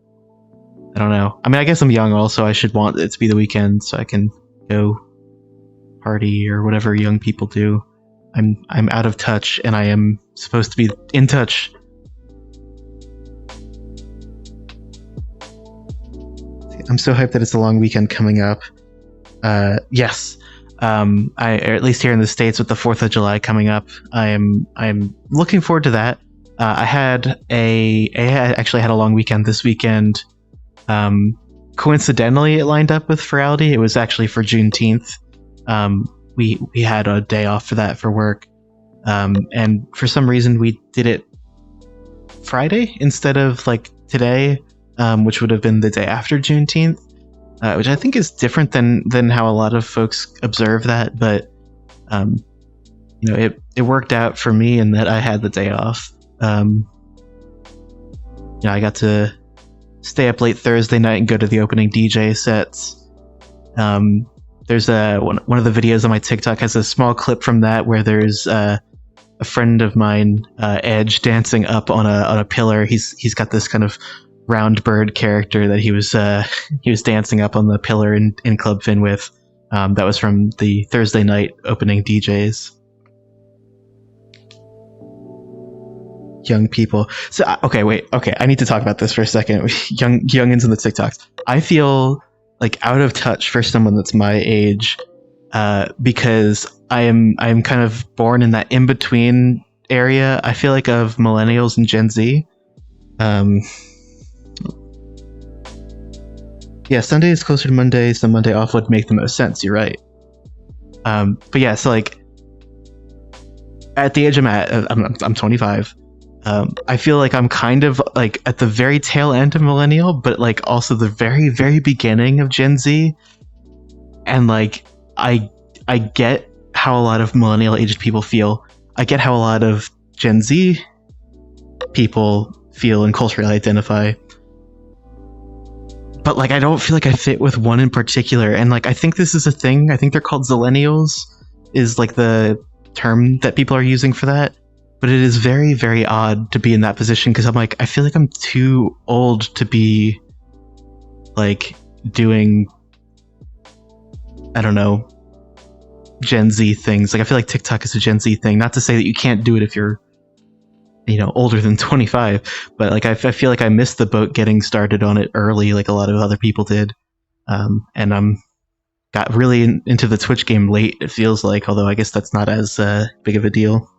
I don't know. I mean, I guess I'm young. Also, I should want it to be the weekend so I can go party or whatever young people do. I'm out of touch, and I am supposed to be in touch. I'm so hyped that it's a long weekend coming up. Yes. Or at least here in the States with the 4th of July coming up, I'm looking forward to that. I actually had a long weekend this weekend. Coincidentally, it lined up with Furality. It was actually for Juneteenth. We had a day off for that for work. And for some reason we did it Friday instead of like today, which would have been the day after Juneteenth, which I think is different than how a lot of folks observe that. But, it worked out for me in that I had the day off. I got to stay up late Thursday night and go to the opening DJ sets. There's one of the videos on my TikTok has a small clip from that where there's a friend of mine, Edge, dancing up on a pillar. He's got this kind of round bird character that he was dancing up on the pillar in Club Fin with. That was from the Thursday night opening DJs. Young people. So okay, I need to talk about this for a second. Youngins in the TikToks. I feel like out of touch for someone that's my age, because I'm kind of born in that in between area. I feel like of millennials and Gen Z. Yeah, Sunday is closer to Monday, so Monday off would make the most sense. You're right. But yeah, so like at the age I'm at, I'm 25. I feel like I'm kind of like at the very tail end of millennial, but like also the very, very beginning of Gen Z. And like, I get how a lot of millennial aged people feel. I get how a lot of Gen Z people feel and culturally identify. But like, I don't feel like I fit with one in particular. And like, I think this is a thing. I think they're called Zillennials is like the term that people are using for that. But it is very, very odd to be in that position because I'm like, I feel like I'm too old to be like doing, I don't know, Gen Z things. Like I feel like TikTok is a Gen Z thing. Not to say that you can't do it if you're, older than 25, but like I feel like I missed the boat getting started on it early, like a lot of other people did. And I'm got really into the Twitch game late. It feels like, although I guess that's not as big of a deal.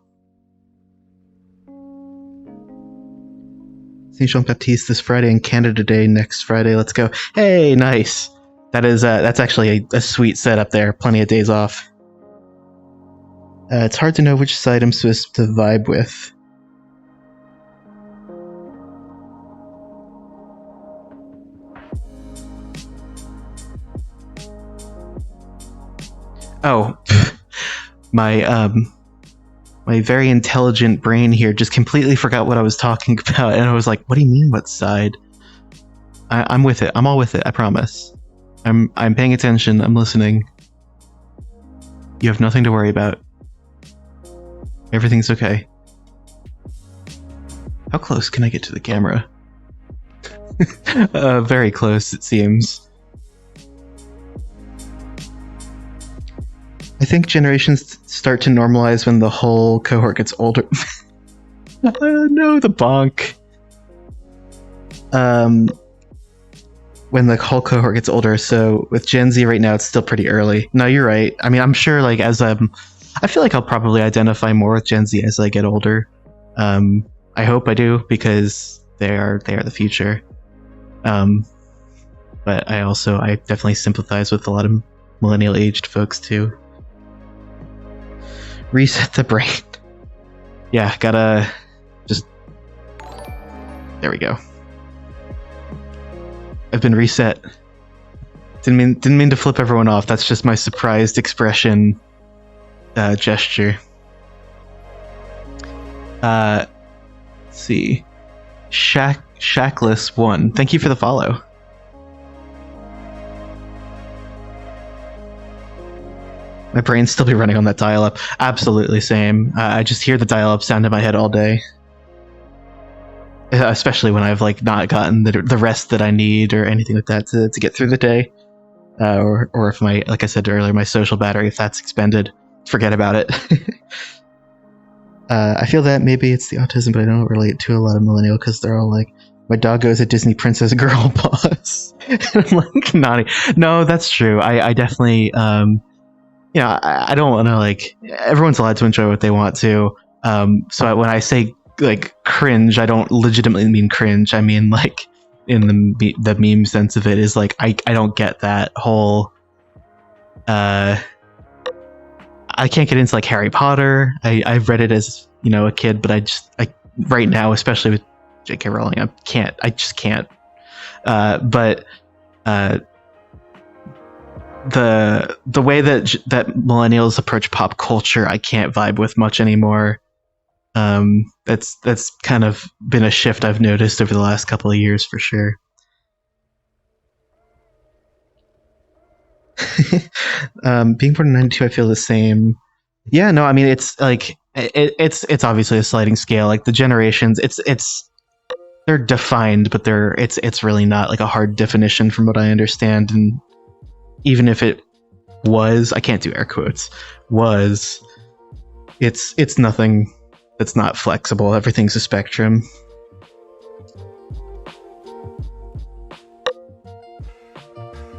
St. Jean Baptiste this Friday and Canada Day next Friday. Let's go. Hey, nice. That's actually a sweet setup there. Plenty of days off. It's hard to know which side I'm supposed to vibe with. Oh, my very intelligent brain here just completely forgot what I was talking about, and I was like, "What do you mean, what side?" I'm with it. I'm all with it. I promise. I'm paying attention. I'm listening. You have nothing to worry about. Everything's okay. How close can I get to the camera? Very close, it seems. I think generations start to normalize when the whole cohort gets older. No, the bonk. When the whole cohort gets older. So with Gen Z right now, it's still pretty early. No, you're right. I mean, I'm sure like I feel like I'll probably identify more with Gen Z as I get older. I hope I do because they are the future. But I definitely sympathize with a lot of millennial aged folks too. Reset the brain. Yeah, gotta just... There we go. I've been reset. Didn't mean to flip everyone off. That's just my surprised expression gesture. Let's see. Shackless1. Thank you for the follow. My brain's still be running on that dial-up. Absolutely same. I just hear the dial-up sound in my head all day. especially when I've like not gotten the rest that I need or anything like that to get through the day. Or if my, like I said earlier, my social battery, if that's expended, forget about it. I feel that maybe it's the autism, but I don't relate to a lot of millennial because they're all like, my dog goes at Disney Princess Girl Boss. I'm like, naughty. No, that's true. I definitely, you know, I don't want to like, everyone's allowed to enjoy what they want to. So when I say like cringe, I don't legitimately mean cringe. I mean like in the meme sense of it is like, I don't get that whole, I can't get into like Harry Potter. I've read it as, you know, a kid, but I right now, especially with J.K. Rowling, I just can't. But the way that millennials approach pop culture, I can't vibe with much anymore. That's kind of been a shift I've noticed over the last couple of years for sure. Being born in '92, I feel the same. Yeah, no, I mean it's like it's obviously a sliding scale. Like the generations, it's they're defined, but it's really not like a hard definition from what I understand. And even if it was, I can't do air quotes, was, it's nothing that's not flexible. Everything's a spectrum.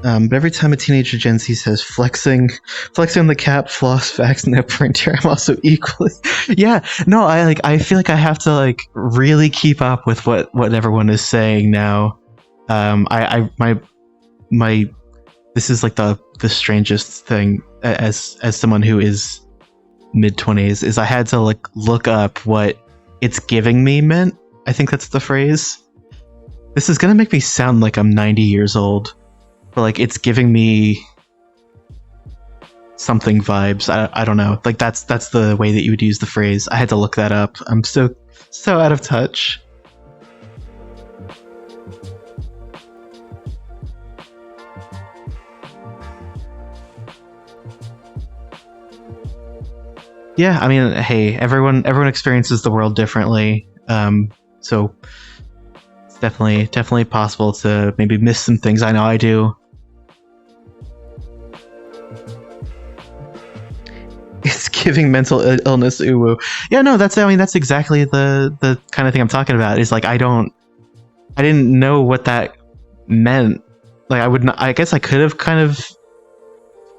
But every time a teenager Gen Z says flexing on the cap, floss, facts, no printer, I'm also equally. Yeah, no, I feel like I have to like really keep up with what everyone is saying now. My this is like the strangest thing as someone who is mid-20s is I had to like look up what it's giving me meant. I think that's the phrase. This is gonna make me sound like I'm 90 years old. But like it's giving me something vibes. I don't know. Like that's the way that you would use the phrase. I had to look that up. I'm so out of touch. Yeah, I mean, hey, everyone experiences the world differently. So it's definitely possible to maybe miss some things. I know I do. It's giving mental illness uwu. Yeah, no, that's exactly the kind of thing I'm talking about. Is like I didn't know what that meant. Like I guess I could have kind of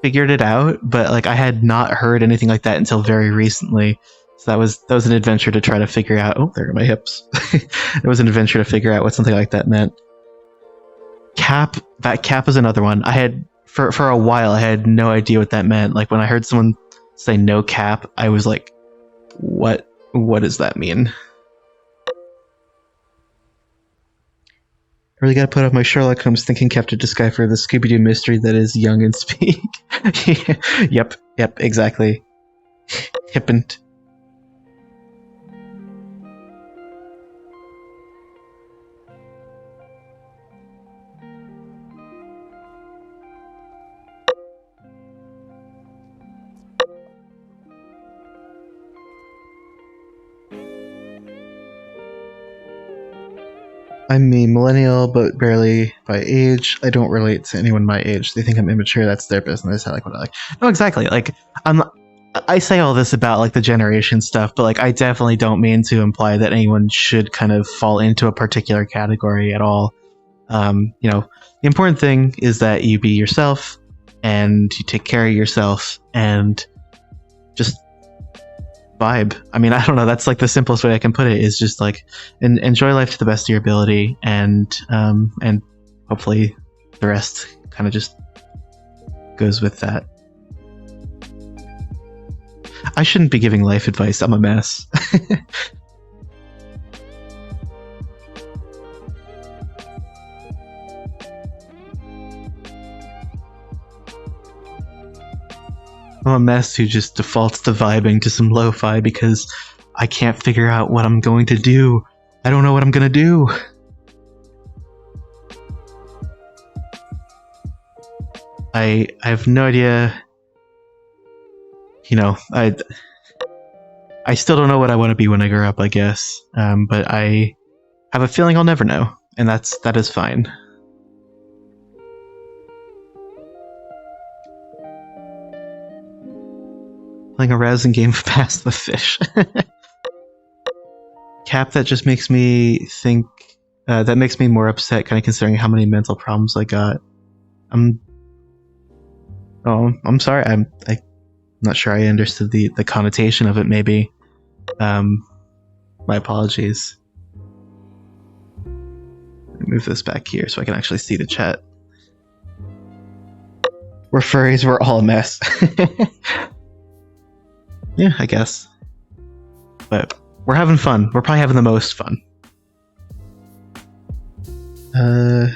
figured it out, but like I had not heard anything like that until very recently. So that was an adventure to try to figure out. Oh, there are my hips. It was an adventure to figure out what something like that meant. Cap. That cap is another one. I had for a while. I had no idea what that meant. Like when I heard someone say no cap, I was like, what does that mean? I really gotta put up my Sherlock Holmes thinking cap to decipher the Scooby-Doo mystery that is Young and Speak. Yep, exactly. Hippant. I'm a millennial, but barely by age. I don't relate to anyone my age. They think I'm immature. That's their business. I like what I like. No, exactly. Like I say all this about like the generation stuff, but like I definitely don't mean to imply that anyone should kind of fall into a particular category at all. You know, the important thing is that you be yourself and you take care of yourself and just vibe. I mean, I don't know. That's like the simplest way I can put it. Is just like enjoy life to the best of your ability, and hopefully the rest kind of just goes with that. I shouldn't be giving life advice. I'm a mess. I'm a mess who just defaults to vibing to some lo-fi because I can't figure out what I'm going to do. I don't know what I'm gonna do. I have no idea. You know, I still don't know what I want to be when I grow up, I guess. But I have a feeling I'll never know, and that is fine. Playing a rousing game of Pass the Fish. Cap, that just makes me think. That makes me more upset, kind of considering how many mental problems I got. I'm sorry. I'm not sure I understood the connotation of it. Maybe. My apologies. Move this back here so I can actually see the chat. We're furries. We're all a mess. Yeah, I guess. But we're having fun. We're probably having the most fun. As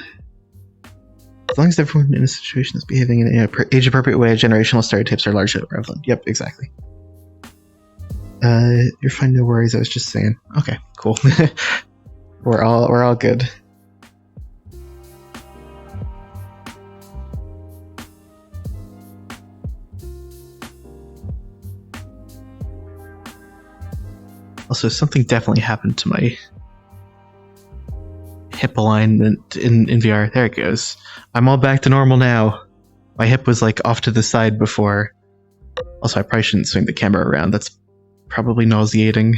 long as everyone in a situation is behaving in an age-appropriate way, generational stereotypes are largely irrelevant. Yep, exactly. You're fine, no worries. I was just saying. Okay, cool. We're all good. Also, something definitely happened to my hip alignment in VR. There it goes. I'm all back to normal now. My hip was like off to the side before. Also, I probably shouldn't swing the camera around. That's probably nauseating.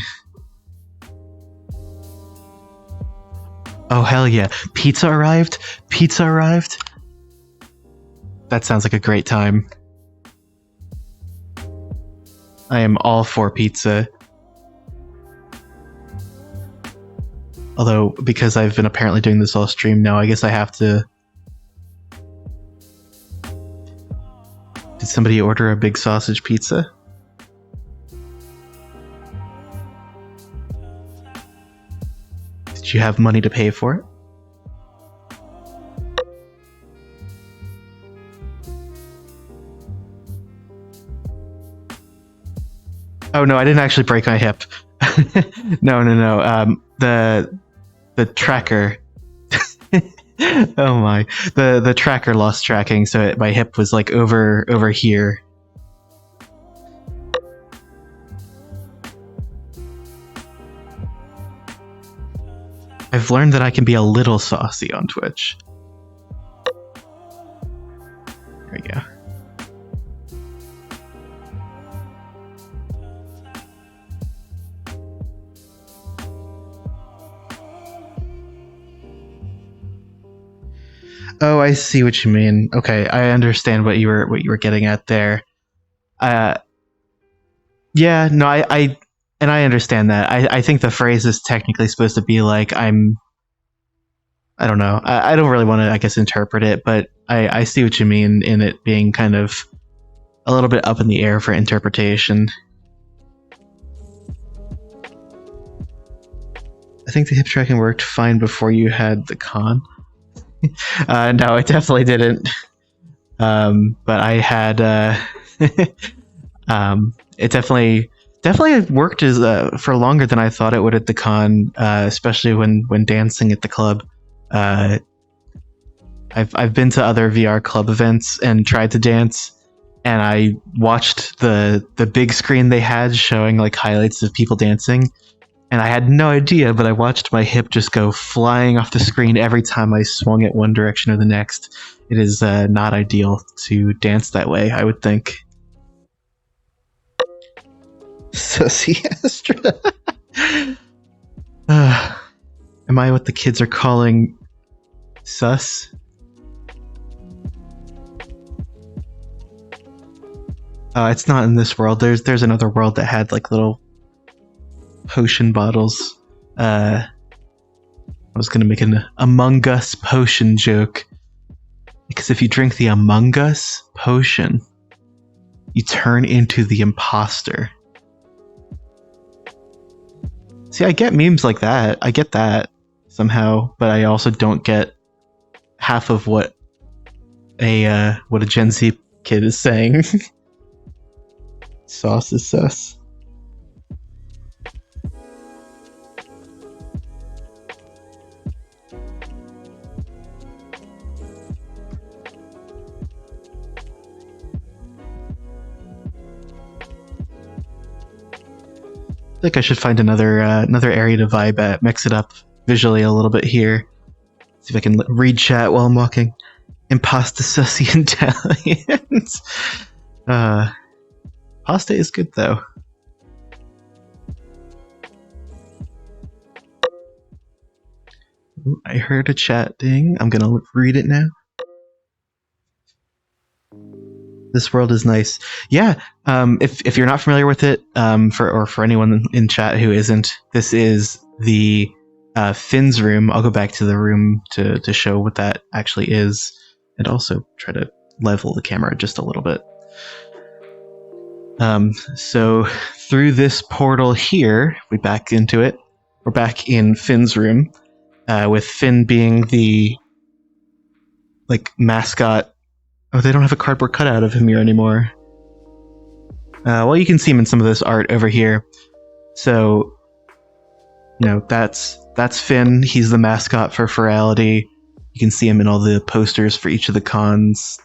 Oh, hell yeah. Pizza arrived? Pizza arrived? That sounds like a great time. I am all for pizza. Although, because I've been apparently doing this all stream now, I guess I have to... Did somebody order a big sausage pizza? Did you have money to pay for it? Oh no, I didn't actually break my hip. No. The tracker. Oh my. The tracker lost tracking, so my hip was like over here. I've learned that I can be a little saucy on Twitch. There we go. Oh, I see what you mean. Okay, I understand what you were getting at there. Yeah, no, I understand that. I think the phrase is technically supposed to be like I don't know. I don't really want to, I guess, interpret it, but I see what you mean in it being kind of a little bit up in the air for interpretation. I think the hip tracking worked fine before you had the con. No, it definitely didn't. But I had it definitely worked as for longer than I thought it would at the con, especially when dancing at the club. I've been to other VR club events and tried to dance, and I watched the big screen they had showing like highlights of people dancing. And I had no idea, but I watched my hip just go flying off the screen every time I swung it one direction or the next. It is not ideal to dance that way, I would think. Sussy Astra. Am I what the kids are calling sus? It's not in this world. There's another world that had like little potion bottles. I was gonna make an Among Us potion joke, because if you drink the Among Us potion, you turn into the imposter. See, I get memes like that. I get that somehow, but I also don't get half of what a Gen Z kid is saying. Sauce is sus. I think I should find another area to vibe at, mix it up. visually a little bit here. See if I can read chat while I'm walking. Impasta sussy Italians. Pasta is good though. Ooh, I heard a chat ding. I'm gonna read it now. This world is nice. Yeah. If you're not familiar with it, for anyone in chat who isn't, this is the Finn's room. I'll go back to the room to show what that actually is, and also try to level the camera just a little bit. So through this portal here, we back into it. We're back in Finn's room, with Finn being the mascot. Oh, they don't have a cardboard cutout of him here anymore. Well, you can see him in some of this art over here. So, that's Finn. He's the mascot for Furality. You can see him in all the posters for each of the cons.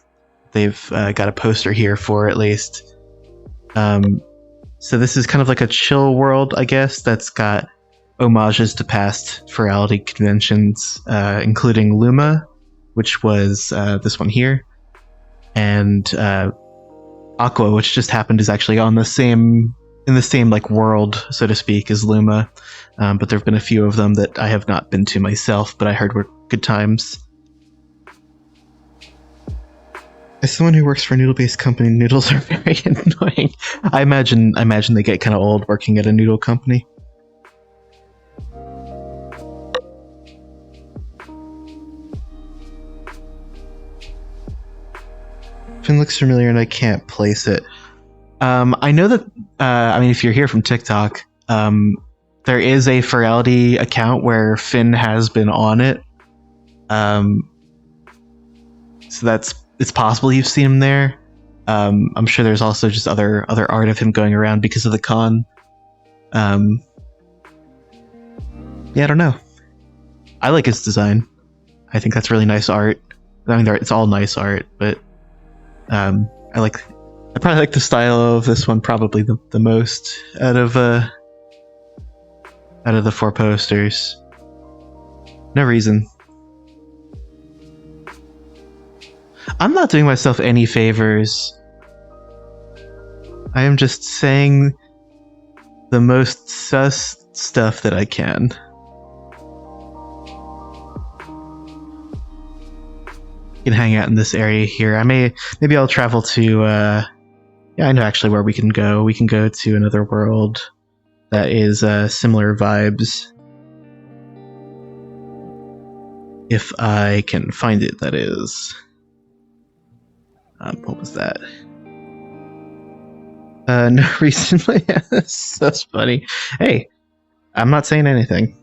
They've got a poster here for at least. So this is kind of like a chill world, I guess, that's got homages to past Furality conventions, including Luma, which was this one here. And Aqua, which just happened, is actually in the same world, so to speak, as Luma. But there have been a few of them that I have not been to myself, but I heard were good times. As someone who works for a noodle-based company, noodles are very annoying. I imagine they get kind of old working at a noodle company. Finn looks familiar and I can't place it. I know that, if you're here from TikTok, there is a Furality account where Finn has been on it. So it's possible you've seen him there. I'm sure there's also just other art of him going around because of the con. Yeah, I don't know. I like his design. I think that's really nice art. I mean, it's all nice art, but I probably like the style of this one probably the most out of the 4 posters. No reason. I'm not doing myself any favors. I am just saying the most sus stuff that I can. Can hang out in this area here. Maybe I'll travel to I know actually where we can go. We can go to another world that is similar vibes. If I can find it, that is. What was that? No reason. That's funny. Hey, I'm not saying anything.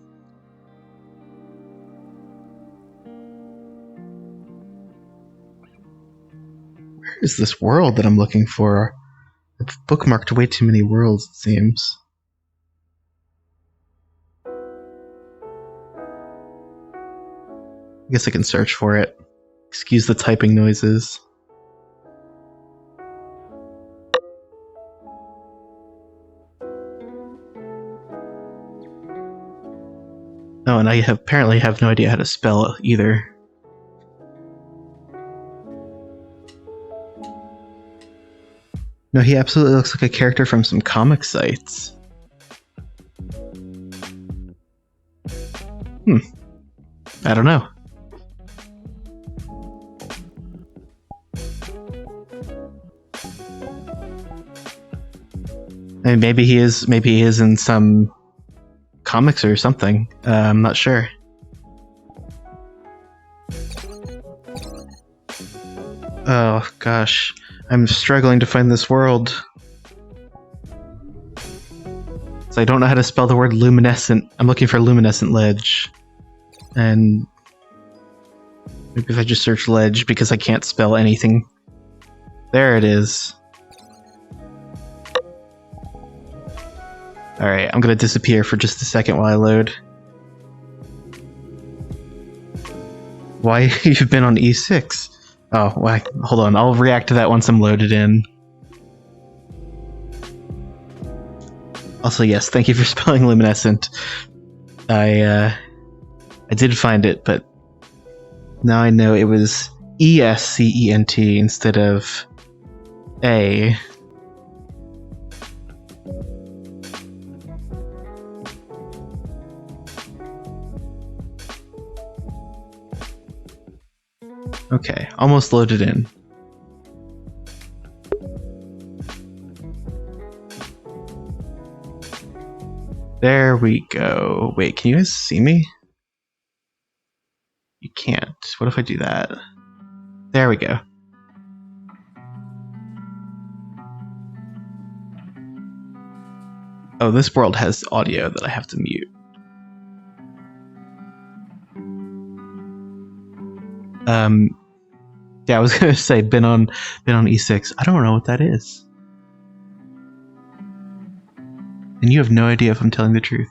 Is this world that I'm looking for? I've bookmarked way too many worlds, it seems. I guess I can search for it. Excuse the typing noises. Oh, and I apparently have no idea how to spell it either. No, he absolutely looks like a character from some comic sites. I don't know. I mean, maybe he is in some comics or something. I'm not sure. Oh gosh. I'm struggling to find this world. So I don't know how to spell the word luminescent. I'm looking for luminescent ledge. And maybe if I just search ledge, because I can't spell anything. There it is. Alright, I'm gonna disappear for just a second while I load. Why you've been on E6? Oh, well, hold on. I'll react to that once I'm loaded in. Also, yes, thank you for spelling luminescent. I I did find it, but now I know it was ESCENT instead of A. Okay, almost loaded in. There we go. Wait, can you guys see me? You can't. What if I do that? There we go. Oh, this world has audio that I have to mute. Yeah, I was gonna say been on E6. I don't know what that is. And you have no idea if I'm telling the truth.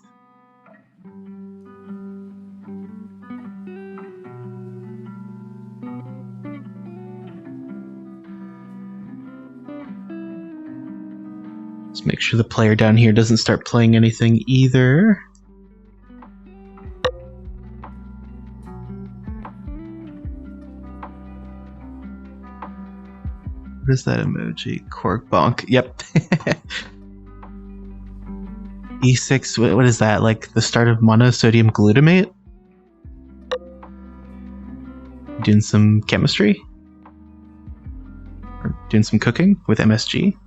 Let's make sure the player down here doesn't start playing anything either. What is that emoji? Cork bonk. Yep. E6, what is that? Like the start of monosodium glutamate? Doing some chemistry? Or doing some cooking with MSG?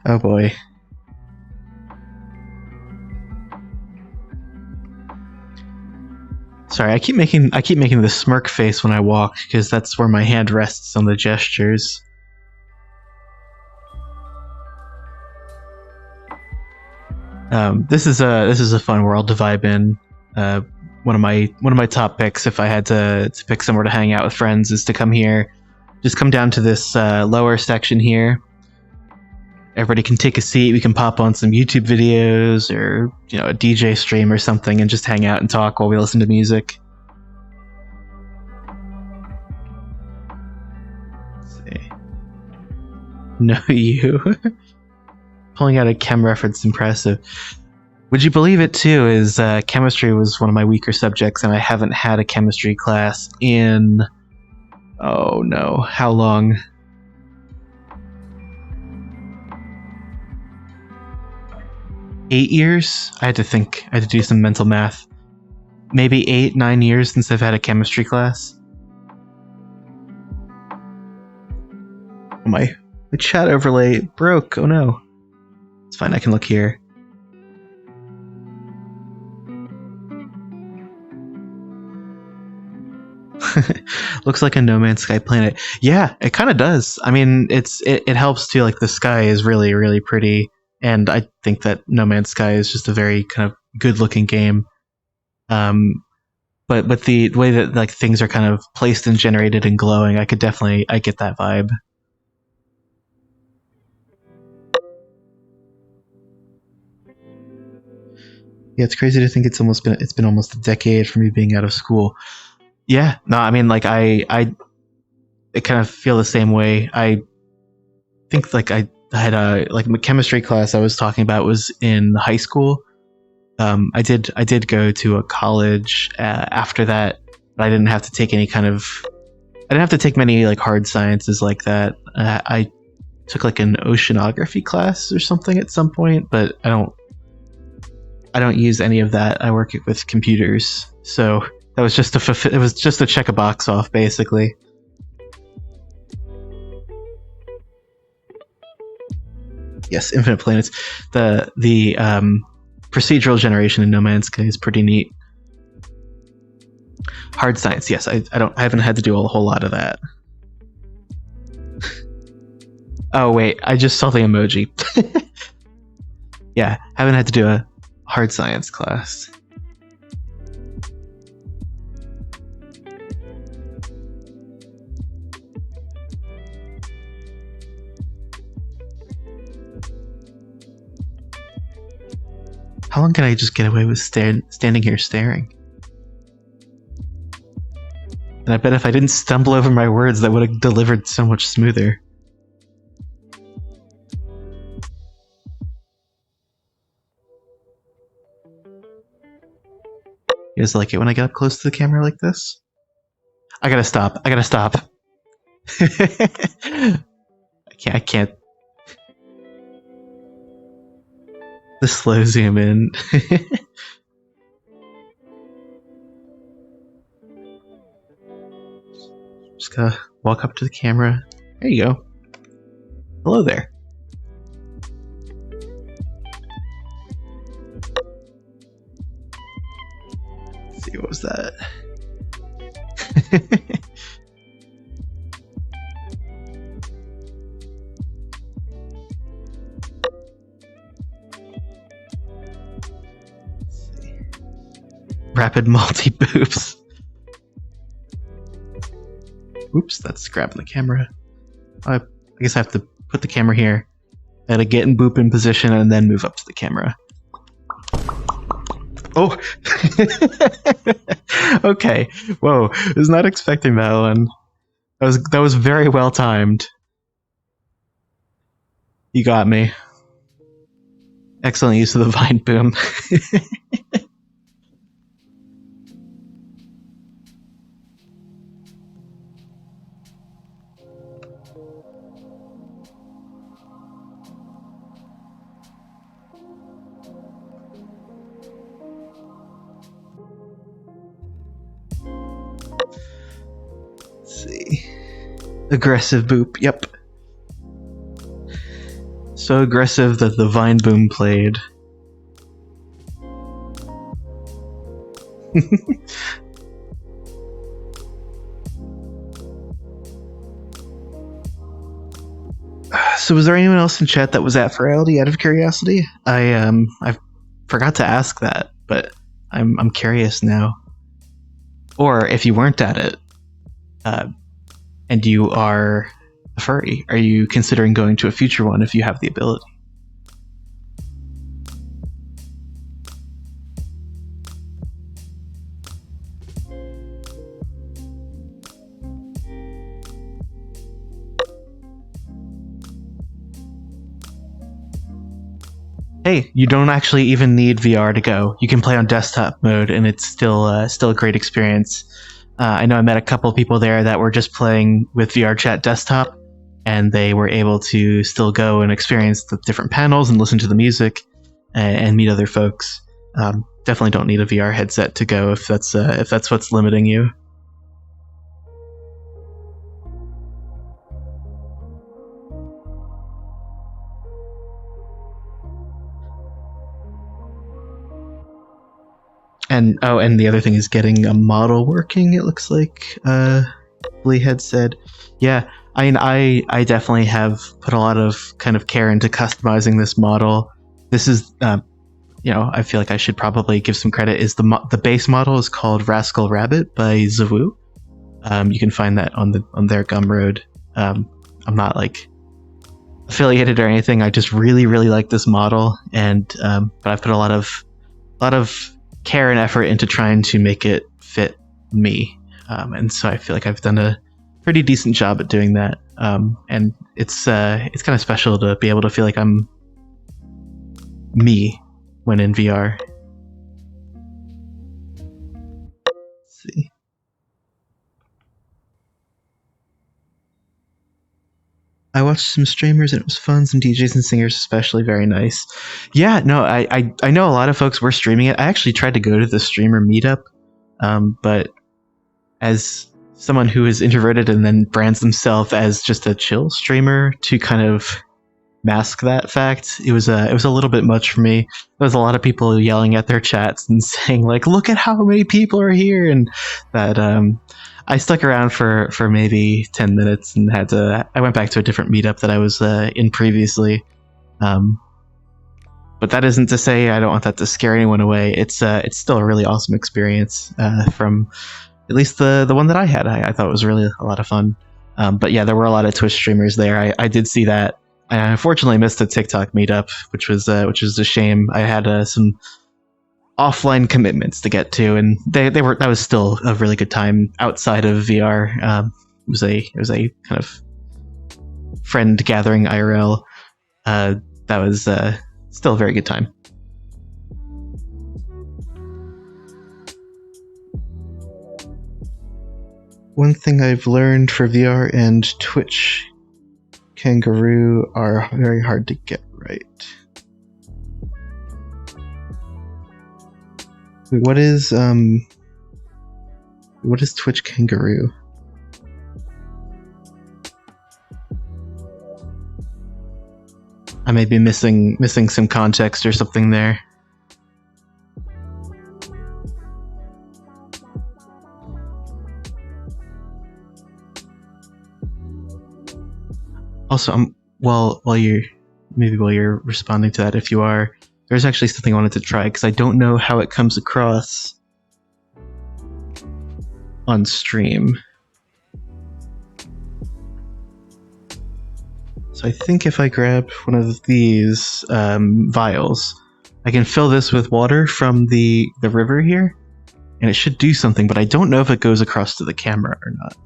Oh boy. Sorry, I keep making the smirk face when I walk because that's where my hand rests on the gestures. This is a fun world to vibe in. One of my top picks, if I had to pick somewhere to hang out with friends, is to come here. Just come down to this lower section here. Everybody can take a seat. We can pop on some YouTube videos or a DJ stream or something, and just hang out and talk while we listen to music. Let's see. No, you. Pulling out a chem reference, impressive. Would you believe it too? Is chemistry was one of my weaker subjects, and I haven't had a chemistry class in oh no, how long? $8 years? I had to do some mental math. Maybe 8-9 years since I've had a chemistry class. Oh, my chat overlay broke. Oh no. It's fine, I can look here. Looks like a No Man's Sky planet. Yeah, it kind of does. I mean, it helps too. Like the sky is really, really pretty. And I think that No Man's Sky is just a very kind of good-looking game. But the way that like things are kind of placed and generated and glowing, I get that vibe. Yeah, it's crazy to think it's been almost a decade from me being out of school. Yeah, no, I mean like I kind of feel the same way. I think like I had my chemistry class I was talking about was in high school. I did go to a college after that, but I didn't have to take many like hard sciences like that. I took like an oceanography class or something at some point, but I don't use any of that. I work with computers, so that was just to check a box off basically. Yes, Infinite Planets. The procedural generation in No Man's Sky is pretty neat. Hard science, yes. I haven't had to do a whole lot of that. Oh wait, I just saw the emoji. Yeah, haven't had to do a hard science class. How long can I just get away with standing here staring? And I bet if I didn't stumble over my words, that would have delivered so much smoother. You guys like it when I get up close to the camera like this? I gotta stop. I gotta stop. I can't. The slow zoom in. Just gotta walk up to the camera. There you go. Hello there. Let's see, what was that? Rapid multi-boobs. Oops, that's grabbing the camera. I guess I have to put the camera here. I gotta get in boop in position and then move up to the camera. Oh! Okay. Whoa. I was not expecting that one. That was very well timed. You got me. Excellent use of the vine boom. See. Aggressive boop, yep. So aggressive that the vine boom played. So was there anyone else in chat that was at Furality out of curiosity? I forgot to ask that, but I'm curious now. Or if you weren't at it, and you are a furry, are you considering going to a future one if you have the ability? Hey, you don't actually even need VR to go. You can play on desktop mode, and it's still a great experience. I know I met a couple people there that were just playing with VRChat desktop, and they were able to still go and experience the different panels and listen to the music and meet other folks. Definitely don't need a VR headset to go if that's what's limiting you. And and the other thing is getting a model working, it looks like Lee had said. Yeah, I mean, I definitely have put a lot of kind of care into customizing this model. This is, I feel like I should probably give some credit. Is the base model is called Rascal Rabbit by Zawu. You can find that on their Gumroad. I'm not like affiliated or anything. I just really like this model, and but I've put a lot of care and effort into trying to make it fit me, and so I feel like I've done a pretty decent job at doing that. And it's kind of special to be able to feel like I'm me when in VR. Let's see. I watched some streamers and it was fun. Some DJs and singers, especially, very nice. Yeah, no, I know a lot of folks were streaming it. I actually tried to go to the streamer meetup, but as someone who is introverted and then brands themselves as just a chill streamer, to kind of mask that fact, it was a little bit much for me. There was a lot of people yelling at their chats and saying like, "Look at how many people are here," and that I stuck around for maybe 10 minutes and I went back to a different meetup that I was in previously. But that isn't to say I don't want that to scare anyone away. It's still a really awesome experience from at least the one that I had. I thought it was really a lot of fun. But yeah, there were a lot of Twitch streamers there. I did see that. I unfortunately missed a TikTok meetup, which was a shame. I had some offline commitments to get to, and that was still a really good time outside of VR. It was a kind of friend gathering IRL. That was still a very good time. One thing I've learned for VR and Twitch kangaroo are very hard to get right. What is Twitch kangaroo? I may be missing some context or something there. Also, while you're responding to that, if you are, there's actually something I wanted to try because I don't know how it comes across on stream. So I think if I grab one of these vials, I can fill this with water from the river here, and it should do something, but I don't know if it goes across to the camera or not.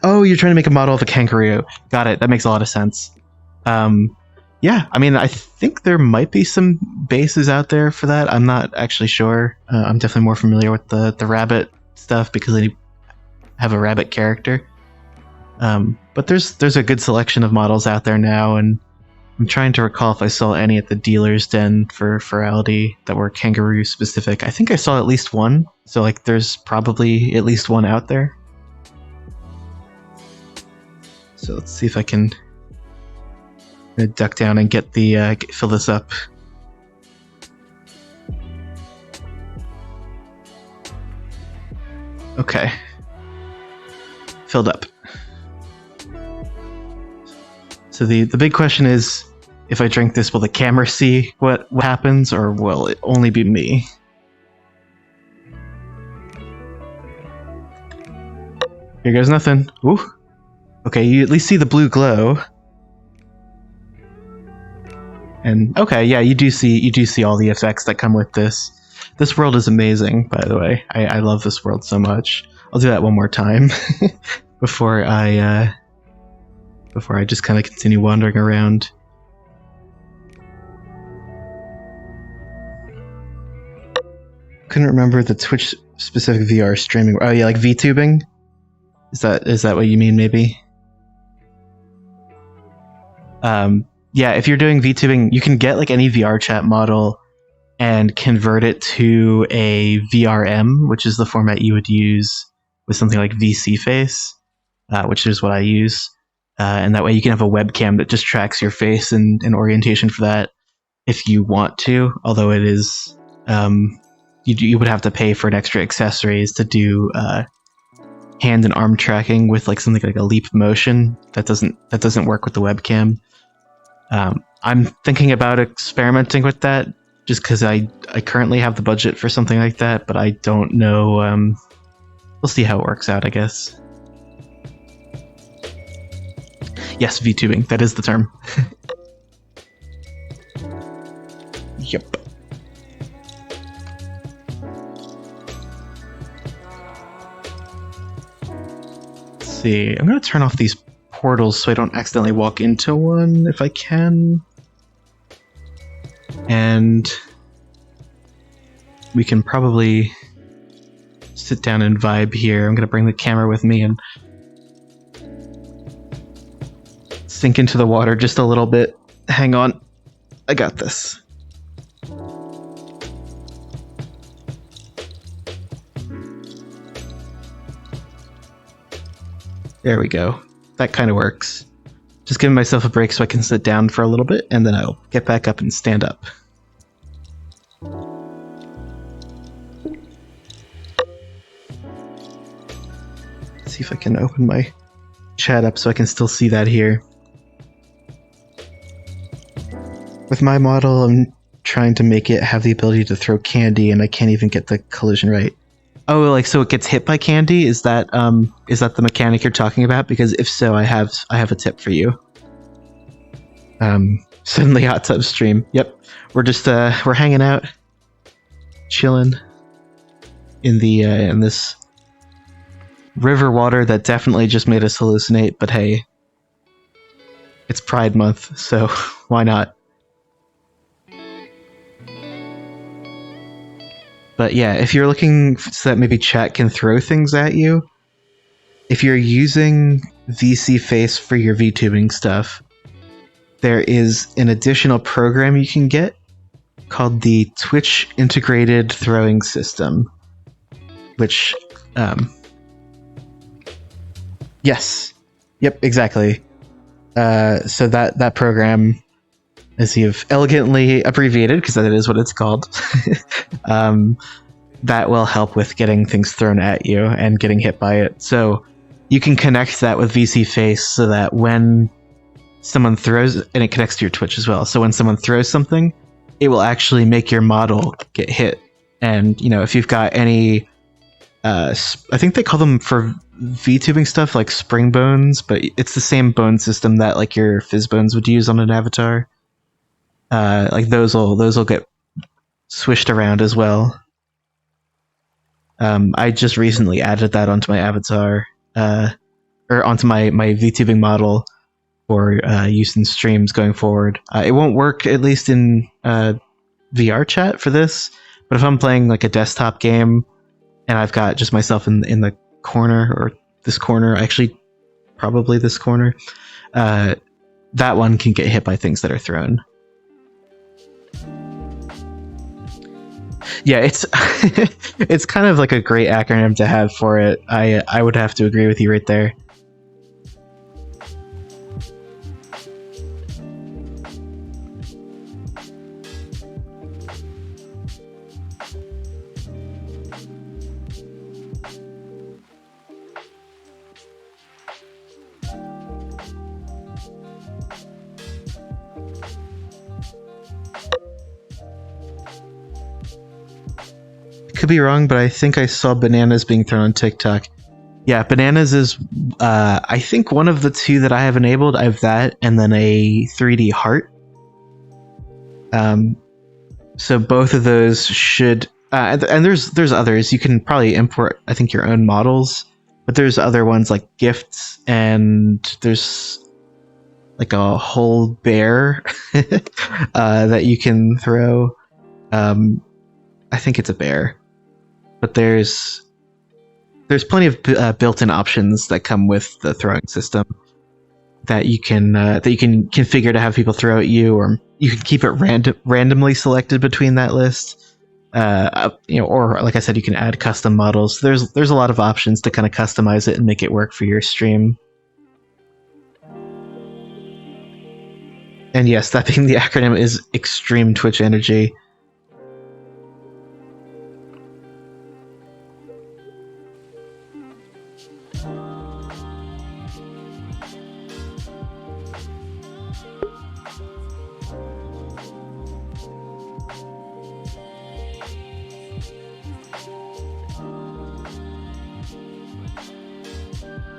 Oh, you're trying to make a model of a kangaroo. Got it. That makes a lot of sense. Yeah, I mean, I think there might be some bases out there for that. I'm not actually sure. I'm definitely more familiar with the rabbit stuff because I have a rabbit character. But there's a good selection of models out there now, and I'm trying to recall if I saw any at the dealer's den for Furality that were kangaroo specific. I think I saw at least one, so like there's probably at least one out there. So let's see if I can duck down and get the fill this up. Okay, filled up. So the big question is, if I drink this, will the camera see what happens, or will it only be me? Here goes nothing. Ooh. Okay, you at least see the blue glow. And okay, yeah, you do see all the effects that come with this. This world is amazing, by the way. I love this world so much. I'll do that one more time before I just kind of continue wandering around. Couldn't remember the Twitch specific VR streaming. Oh yeah, like VTubing. Is that what you mean? Maybe. Yeah, if you're doing VTubing, you can get like any VRChat model and convert it to a VRM, which is the format you would use with something like VC Face, which is what I use. And that way you can have a webcam that just tracks your face and orientation for that if you want to, although it is, you would have to pay for an extra accessories to do hand and arm tracking with like something like a Leap Motion. That doesn't work with the webcam. I'm thinking about experimenting with that just because I currently have the budget for something like that, but I don't know. We'll see how it works out, I guess. Yes, VTubing. That is the term. Yep. Let's see. I'm going to turn off these portals so I don't accidentally walk into one if I can. And we can probably sit down and vibe here. I'm going to bring the camera with me and sink into the water just a little bit. Hang on. I got this. There we go. That kind of works. Just giving myself a break so I can sit down for a little bit, and then I'll get back up and stand up. Let's see if I can open my chat up so I can still see that here. With my model, I'm trying to make it have the ability to throw candy, and I can't even get the collision right. Oh, like so it gets hit by candy? Is that the mechanic you're talking about? Because if so, I have a tip for you. Suddenly hot tub stream. Yep, we're just we're hanging out, chilling in the in this river water that definitely just made us hallucinate, but hey, it's Pride Month, so why not? But yeah, if you're looking so that maybe chat can throw things at you, if you're using VC Face for your VTubing stuff, there is an additional program you can get called the Twitch Integrated Throwing System, which, yes, yep, exactly. So that program, as you've elegantly abbreviated, because that is what it's called, that will help with getting things thrown at you and getting hit by it. So you can connect that with VC Face so that when someone throws, and it connects to your Twitch as well, so when someone throws something, it will actually make your model get hit. And, you know, if you've got any, I think they call them for VTubing stuff like spring bones, but it's the same bone system that like your fizz bones would use on an avatar. Like those will get swished around as well. I just recently added that onto my avatar, or onto my VTubing model for use in streams going forward. It won't work, at least in VRChat for this, but if I'm playing like a desktop game and I've got just myself in the corner, or this corner, actually probably this corner, that one can get hit by things that are thrown. Yeah, it's it's kind of like a great acronym to have for it. I would have to agree with you right there. Could be wrong, but I think I saw bananas being thrown on TikTok. Yeah, bananas is, I think, one of the two that I have enabled. I have that, and then a 3D heart. So both of those should, and there's others. You can probably import, I think, your own models, but there's other ones like gifts, and there's like a whole bear that you can throw. I think it's a bear. But there's plenty of built-in options that come with the throwing system that you can configure to have people throw at you, or you can keep it randomly selected between that list. You know, or like I said, you can add custom models. There's a lot of options to kind of customize it and make it work for your stream. And yes, that being the acronym is Extreme Twitch Energy.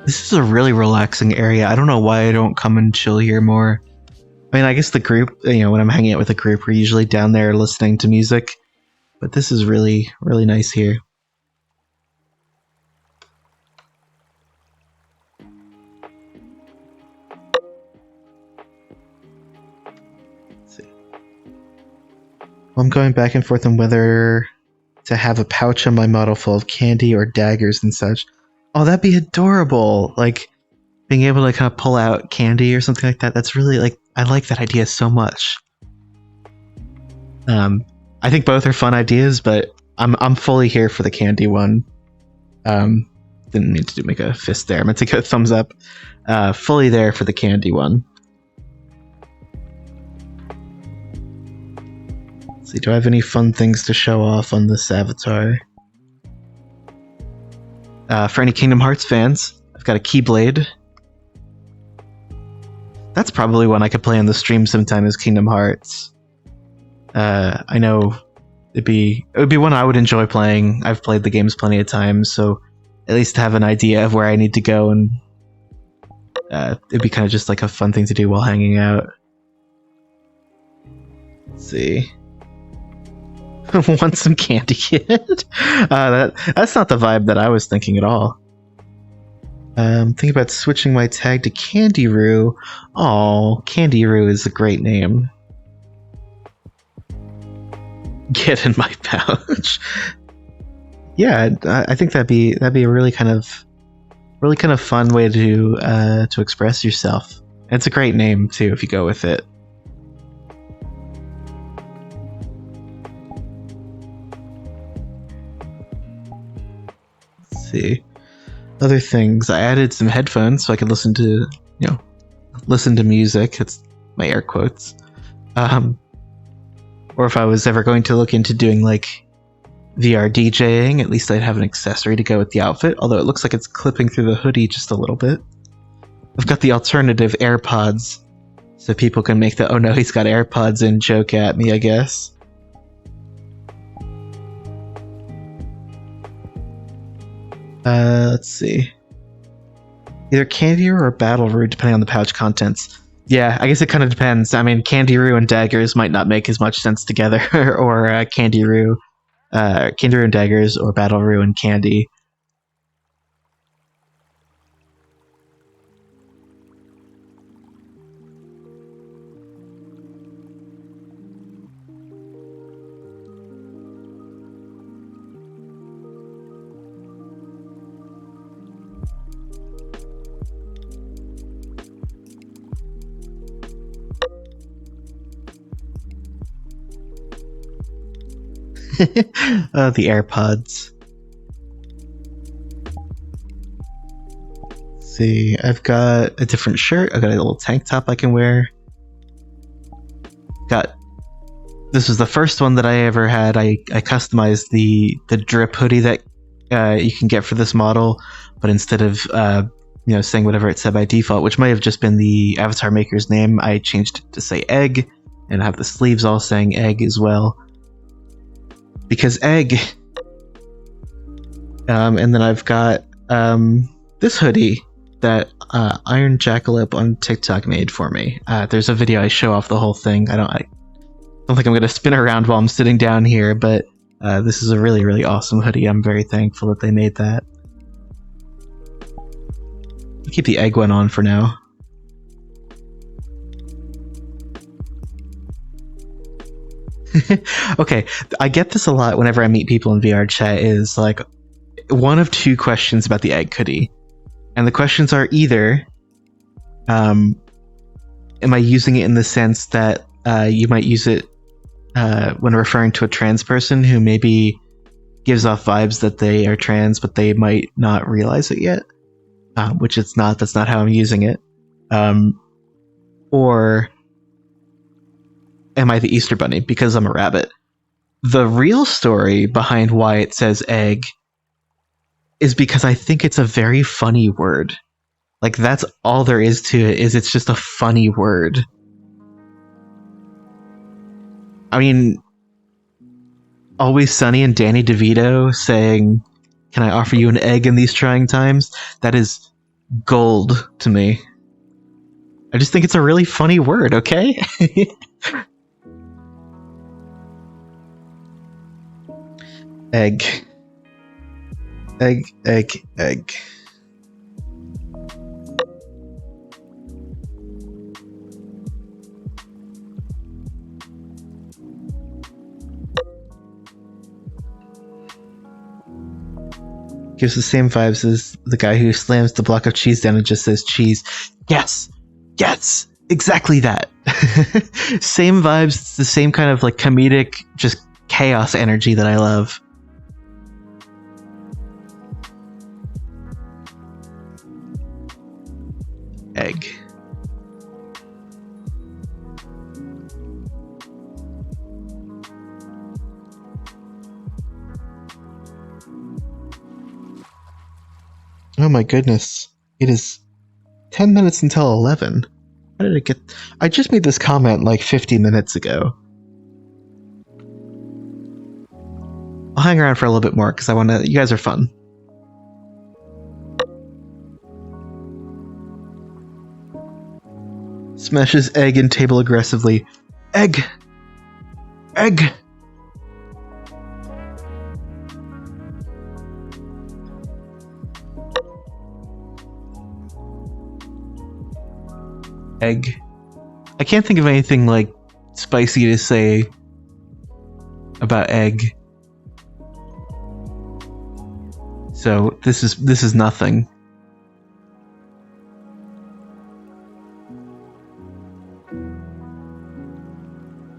This is a really relaxing area. I don't know why I don't come and chill here more. I mean, I guess the group, you know, when I'm hanging out with a group, we're usually down there listening to music. But this is really, really nice here. Let's see. I'm going back and forth on whether to have a pouch on my model full of candy or daggers and such. Oh, that'd be adorable! Like, being able to kind of pull out candy or something like that. That's really, like, I like that idea so much. I think both are fun ideas, but I'm fully here for the candy one. Didn't mean to make a fist there. I meant to go thumbs up. Fully there for the candy one. Let's see, do I have any fun things to show off on this avatar? For any Kingdom Hearts fans, I've got a Keyblade. That's probably one I could play on the stream sometime, is Kingdom Hearts. I know it would be one I would enjoy playing. I've played the games plenty of times, so at least have an idea of where I need to go, and it'd be kind of just like a fun thing to do while hanging out. Let's see. Want some candy, kid? That's not the vibe that I was thinking at all. Thinking about switching my tag to Candy Roo. Oh, Candy Roo is a great name. Get in my pouch. Yeah, I think that'd be a really kind of fun way to express yourself. And it's a great name too if you go with it. Let's see. Other things. I added some headphones so I can listen to music. It's my air quotes. Or if I was ever going to look into doing like VR DJing, at least I'd have an accessory to go with the outfit, although it looks like it's clipping through the hoodie just a little bit. I've got the alternative AirPods, so people can make the "oh no, he's got AirPods in" joke at me, I guess. Let's see. Either Candy Roo or Battle Roo, depending on the pouch contents. Yeah, I guess it kind of depends. I mean, Candy Roo and Daggers might not make as much sense together, or Candy Roo and Daggers, or Battle Roo and Candy. The AirPods. Let's see, I've got a different shirt. I've got a little tank top I can wear. This was the first one that I ever had. I customized the drip hoodie that you can get for this model, but instead of saying whatever it said by default, which might have just been the avatar maker's name, I changed it to say egg, and I have the sleeves all saying egg as well. Because egg. And then I've got this hoodie that Iron Jackalope on TikTok made for me. There's a video I show off the whole thing. I don't think I'm going to spin around while I'm sitting down here, but this is a really, really awesome hoodie. I'm very thankful that they made that. I'll keep the egg one on for now. Okay, I get this a lot whenever I meet people in VRChat, is like one of two questions about the egg hoodie. And the questions are either, am I using it in the sense that you might use it when referring to a trans person who maybe gives off vibes that they are trans, but they might not realize it yet, which it's not. That's not how I'm using it. Or am I the Easter Bunny because I'm a rabbit? The real story behind why it says egg is because I think it's a very funny word. Like, that's all there is to it, is it's just a funny word. I mean, Always Sunny and Danny DeVito saying, "Can I offer you an egg in these trying times?" That is gold to me. I just think it's a really funny word, okay? Egg. Egg, egg, egg. Gives the same vibes as the guy who slams the block of cheese down and just says cheese. Yes! Yes! Exactly that! Same vibes, it's the same kind of like comedic, just chaos energy that I love. Egg. Oh my goodness. It is 10 minutes until 11. How did it get... I just made this comment like 50 minutes ago. I'll hang around for a little bit more because I want to... You guys are fun. Smashes egg and table aggressively. Egg! Egg! egg. I can't think of anything like spicy to say about egg. So this is nothing.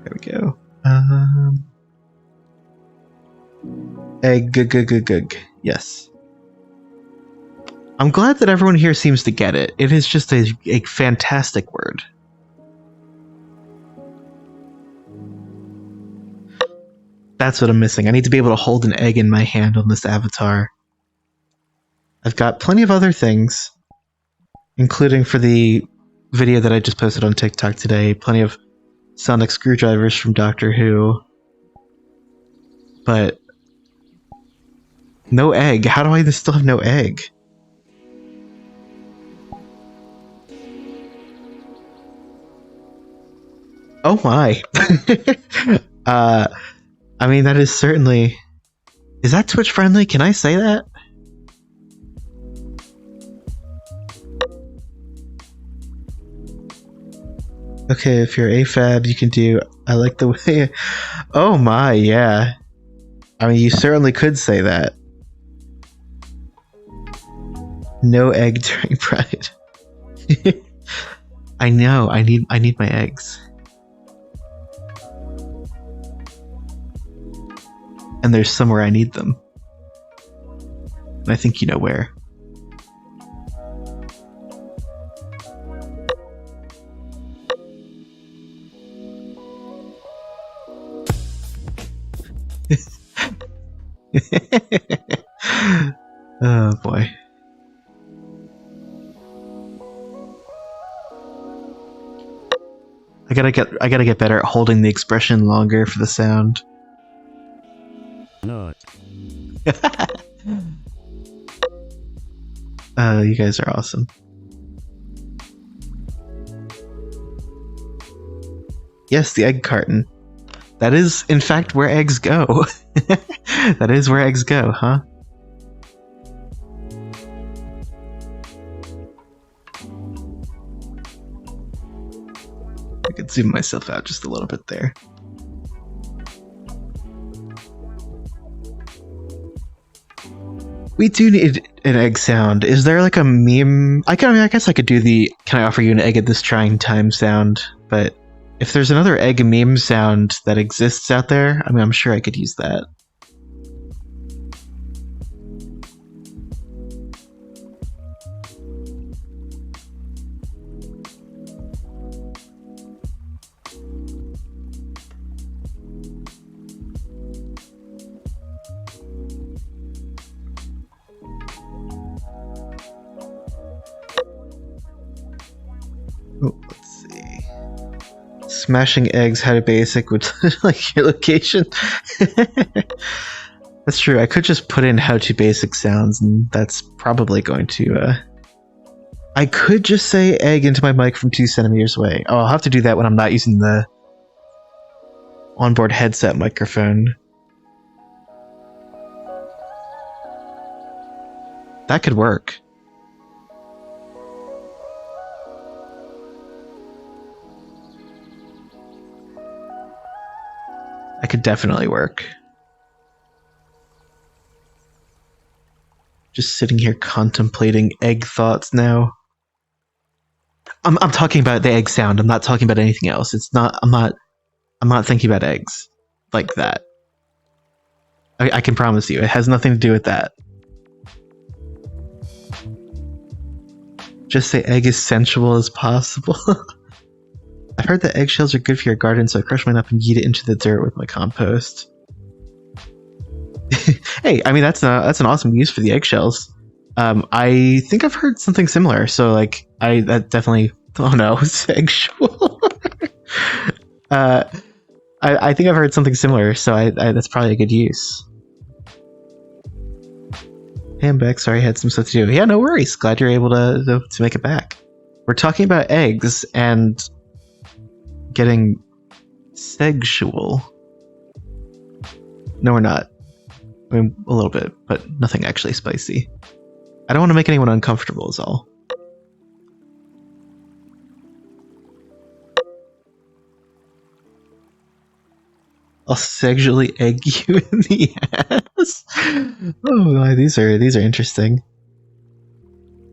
There we go. Egg. Yes. I'm glad that everyone here seems to get it. It is just a fantastic word. That's what I'm missing. I need to be able to hold an egg in my hand on this avatar. I've got plenty of other things, including for the video that I just posted on TikTok today, plenty of sonic screwdrivers from Doctor Who. But no egg. How do I still have no egg? Oh my. I mean, that is certainly... Is that Twitch friendly? Can I say that? Okay, if you're AFAB, you can do... I like the way... Oh my, yeah. I mean, you certainly could say that. No egg during Pride. I know, I need my eggs. And there's somewhere I need them. And I think you know where. Oh boy. I gotta get better at holding the expression longer for the sound. Not. You guys are awesome. Yes, the egg carton. That is, in fact, where eggs go. That is where eggs go, huh? I could zoom myself out just a little bit there. We do need an egg sound. Is there like a meme? I guess I could do the "Can I offer you an egg at this trying time" sound, but if there's another egg meme sound that exists out there, I mean, I'm sure I could use that. Oh, let's see. Smashing eggs, how to basic would like your location. That's true. I could just put in how to basic sounds, and that's probably going to. I could just say egg into my mic from 2 centimeters away. Oh, I'll have to do that when I'm not using the onboard headset microphone. That could work. That could definitely work. Just sitting here contemplating egg thoughts now. I'm talking about the egg sound. I'm not talking about anything else. It's not. I'm not thinking about eggs like that. I can promise you, it has nothing to do with that. Just say egg as sensual as possible. I've heard that eggshells are good for your garden, so I crush mine up and yeet it into the dirt with my compost. Hey, I mean, that's an awesome use for the eggshells. I think I've heard something similar, so like that definitely. Oh no, sexual. I think I've heard something similar, so that's probably a good use. Hey, I'm back. Sorry, I had some stuff to do. Yeah, no worries. Glad you're able to make it back. We're talking about eggs and getting sexual. No, we're not. I mean, a little bit, but nothing actually spicy. I don't want to make anyone uncomfortable is all. I'll sexually egg you in the ass. Oh, these are interesting.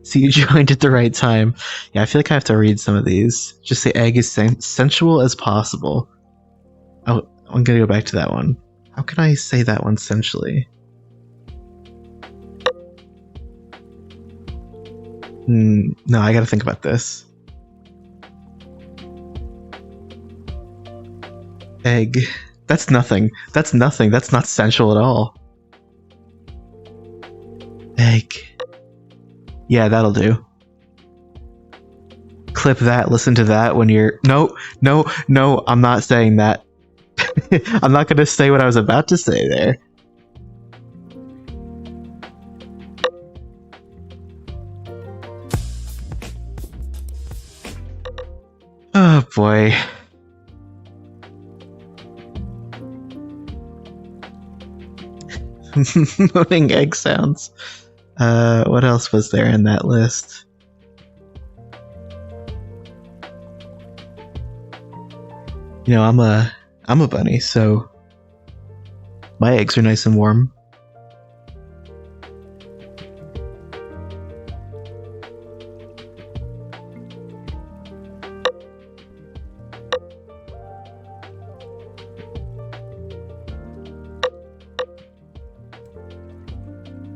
See, you joined at the right time. Yeah, I feel like I have to read some of these. Just say egg is sensual as possible. Oh, I'm gonna go back to that one. How can I say that one sensually? No, I gotta think about this. Egg. That's nothing. That's nothing. That's not sensual at all. Egg. Yeah, that'll do. Clip that, listen to that when you're... No, I'm not saying that. I'm not gonna say what I was about to say there. Oh boy. Moaning egg sounds. What else was there in that list? You know, I'm a bunny, so my eggs are nice and warm.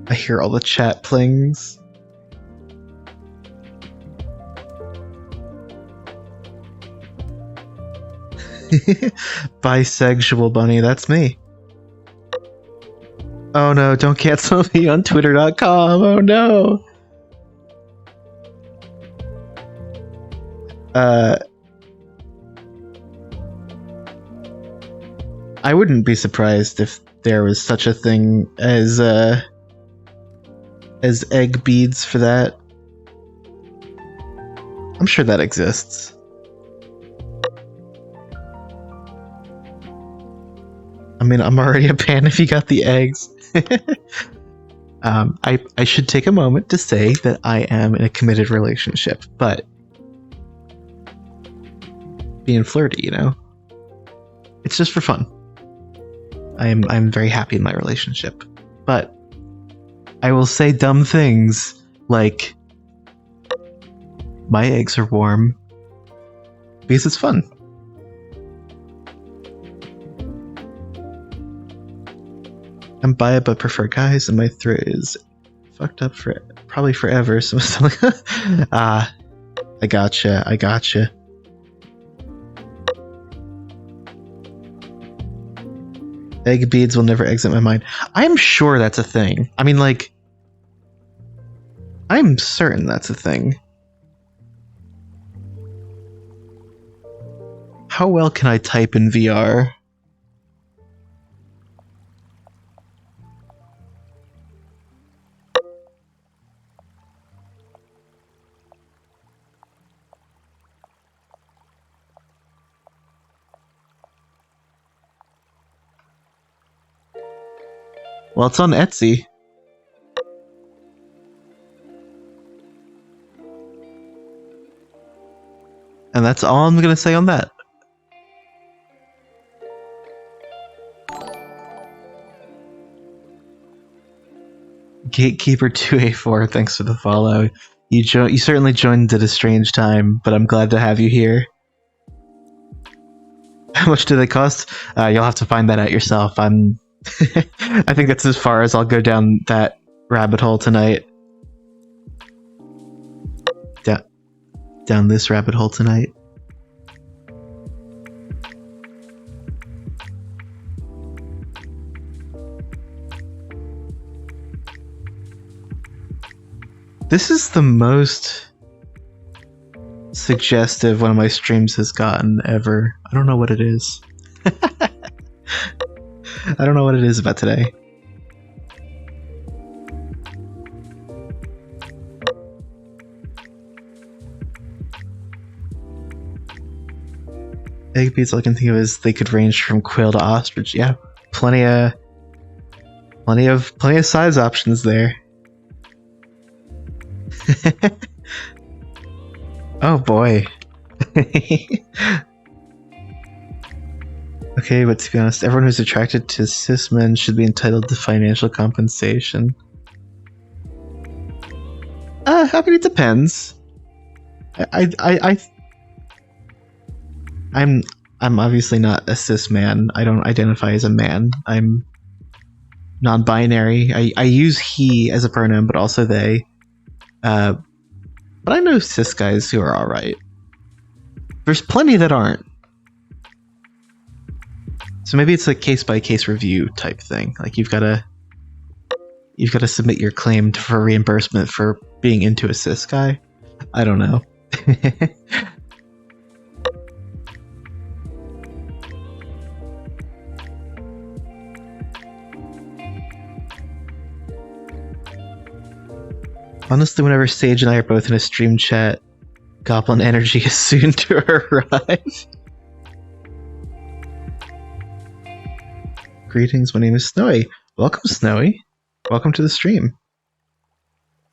I hear all the chat plings. Bisexual bunny, that's me. Oh no, don't cancel me on twitter.com. Oh no. I wouldn't be surprised if there was such a thing as egg beads for that. I'm sure that exists. I mean, I'm already a fan if you got the eggs. I should take a moment to say that I am in a committed relationship, but being flirty, you know? It's just for fun. I'm very happy in my relationship, but I will say dumb things like my eggs are warm because it's fun. I'm bi but prefer guys, and my throat is fucked up for probably forever. So I gotcha. Egg beads will never exit my mind. I'm sure that's a thing. I mean, like, I'm certain that's a thing. How well can I type in VR? Well, it's on Etsy. And that's all I'm gonna say on that. Gatekeeper 2A4, thanks for the follow. You certainly joined at a strange time, but I'm glad to have you here. How much do they cost? You'll have to find that out yourself. I think that's as far as I'll go down that rabbit hole tonight. Down this rabbit hole tonight. This is the most suggestive one of my streams has gotten ever. I don't know what it is. I don't know what it is about today. Egg beads, all I can think of is they could range from quail to ostrich. Yeah, plenty of size options there. Oh boy. Okay, but to be honest, everyone who's attracted to cis men should be entitled to financial compensation. I mean, it depends. I'm obviously not a cis man. I don't identify as a man. I'm non-binary. I use he as a pronoun, but also they. But I know cis guys who are all right. There's plenty that aren't. So maybe it's a case-by-case review type thing. Like you've got to submit your claim for reimbursement for being into a cis guy. I don't know. Honestly, whenever Sage and I are both in a stream chat, Goblin energy is soon to arrive. Greetings, my name is Snowy. Welcome, Snowy. Welcome to the stream.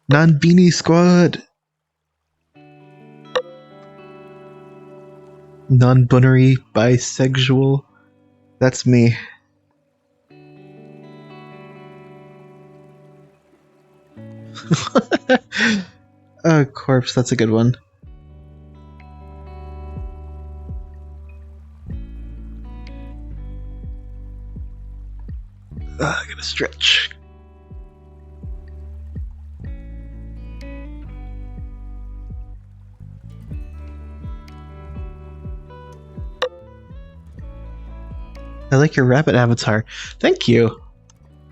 Non-beanie squad! Non-binary bisexual. That's me. Corpse, that's a good one. I gotta stretch. I like your rabbit avatar. Thank you.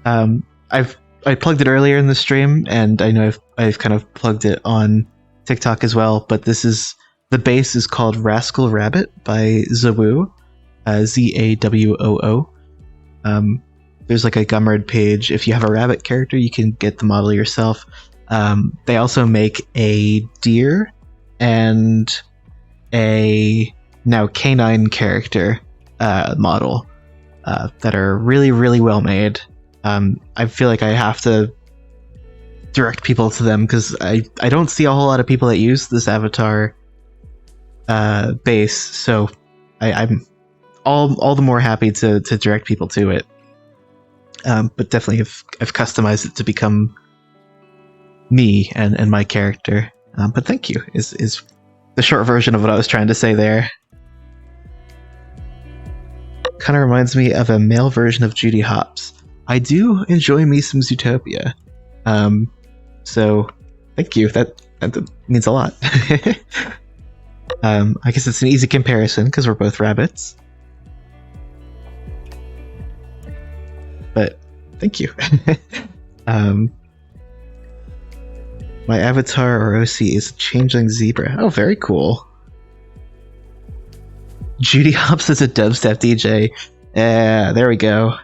I plugged it earlier in the stream, and I know I've kind of plugged it on TikTok as well. But the base is called Rascal Rabbit by Zawoo, Zawoo. There's like a Gumroad page. If you have a rabbit character, you can get the model yourself. They also make a deer and a now canine character model that are really, really well made. I feel like I have to direct people to them because I don't see a whole lot of people that use this avatar base, so I'm all the more happy to direct people to it. But definitely I've customized it to become me and my character. But thank you is the short version of what I was trying to say there. Kind of reminds me of a male version of Judy Hopps. I do enjoy me some Zootopia. So thank you. That means a lot. I guess it's an easy comparison because we're both rabbits. But thank you. My avatar or OC is a changeling zebra. Oh, very cool. Judy Hopps is a dubstep DJ. Yeah, there we go.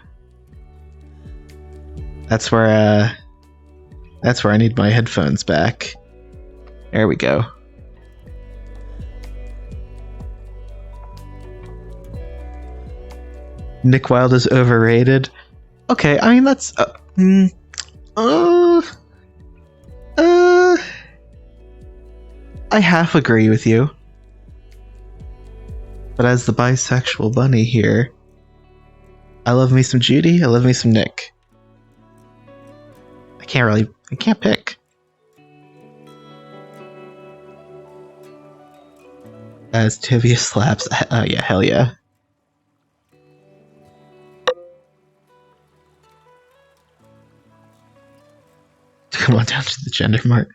That's where I need my headphones back. There we go. Nick Wilde is overrated. Okay, I mean that's I half agree with you. But as the bisexual bunny here, I love me some Judy, I love me some Nick. I can't pick. As tibia slaps, yeah, hell yeah. Come on down to the gender mart.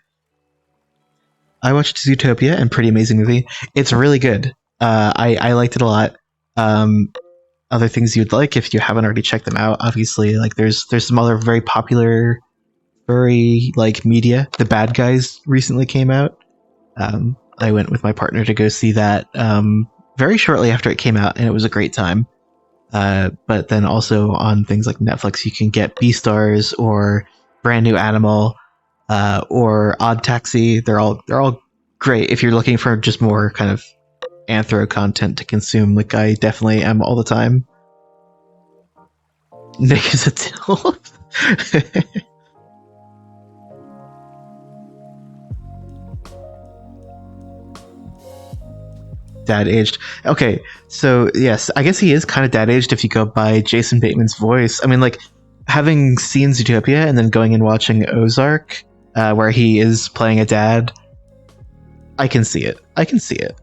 I watched Zootopia and pretty amazing movie. It's really good. I liked it a lot. Other things you'd like if you haven't already checked them out, obviously, like there's some other very popular furry like media. The Bad Guys recently came out. I went with my partner to go see that very shortly after it came out, and it was a great time. But then also on things like Netflix, you can get Beastars or Brand New Animal or Odd Taxi. They're all great if you're looking for just more kind of anthro content to consume, like I definitely am all the time. Nick is a tilf. dad aged. Okay, so yes, I guess he is kind of dad aged if you go by Jason Bateman's voice. I mean, like, having seen Zootopia and then going and watching Ozark, where he is playing a dad, I can see it. I can see it.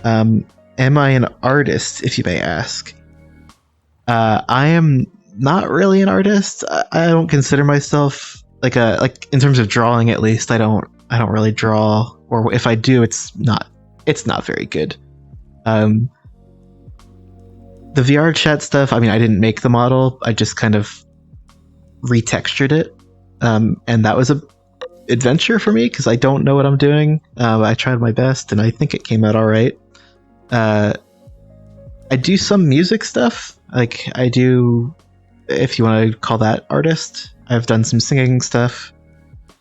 Am I an artist, if you may ask? I am not really an artist. I don't consider myself like in terms of drawing, at least. I don't really draw, or if I do, it's not very good. The VRChat stuff, I mean, I didn't make the model. I just kind of retextured it, and that was a adventure for me because I don't know what I'm doing. I tried my best, and I think it came out all right. I do some music stuff. Like, I do, if you want to call that artist. I've done some singing stuff,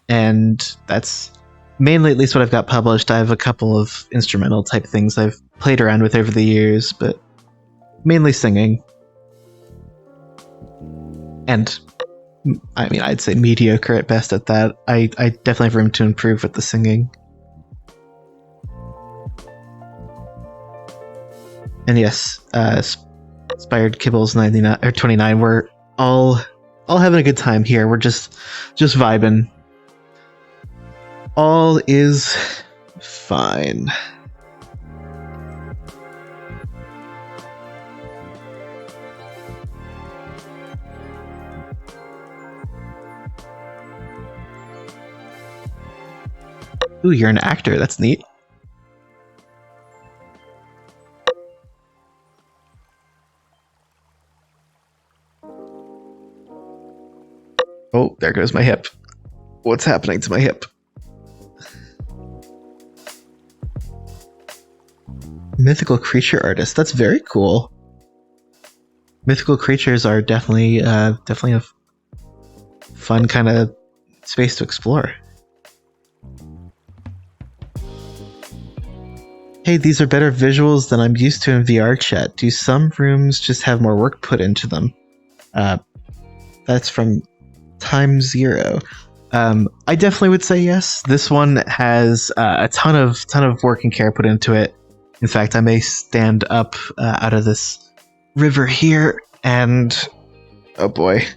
and that's mainly at least what I've got published. I have a couple of instrumental type things I've played around with over the years, but mainly singing. And I mean, I'd say mediocre at best at that. I definitely have room to improve with the singing. And yes, Inspired Kibbles 99 or 29. We're all having a good time here. We're just vibing. All is fine. Ooh, you're an actor. That's neat. Oh, there goes my hip. What's happening to my hip? Mythical creature artist. That's very cool. Mythical creatures are definitely a fun kind of space to explore. Hey, these are better visuals than I'm used to in VRChat. Do some rooms just have more work put into them? That's from Time Zero. I definitely would say yes. This one has a ton of work and care put into it. In fact, I may stand up out of this river here, and oh boy,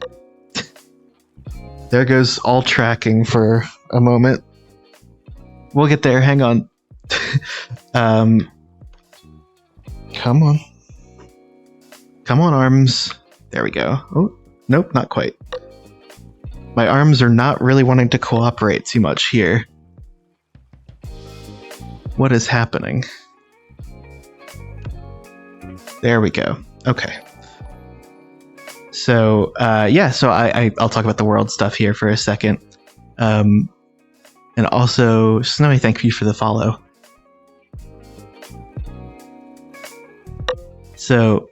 there goes all tracking for a moment. We'll get there. Hang on. Come on, arms. There we go. Oh, nope, not quite. My arms are not really wanting to cooperate too much here. What is happening? There we go. Okay. So, yeah, so I'll talk about the world stuff here for a second. And also, Snowy, thank you for the follow. So,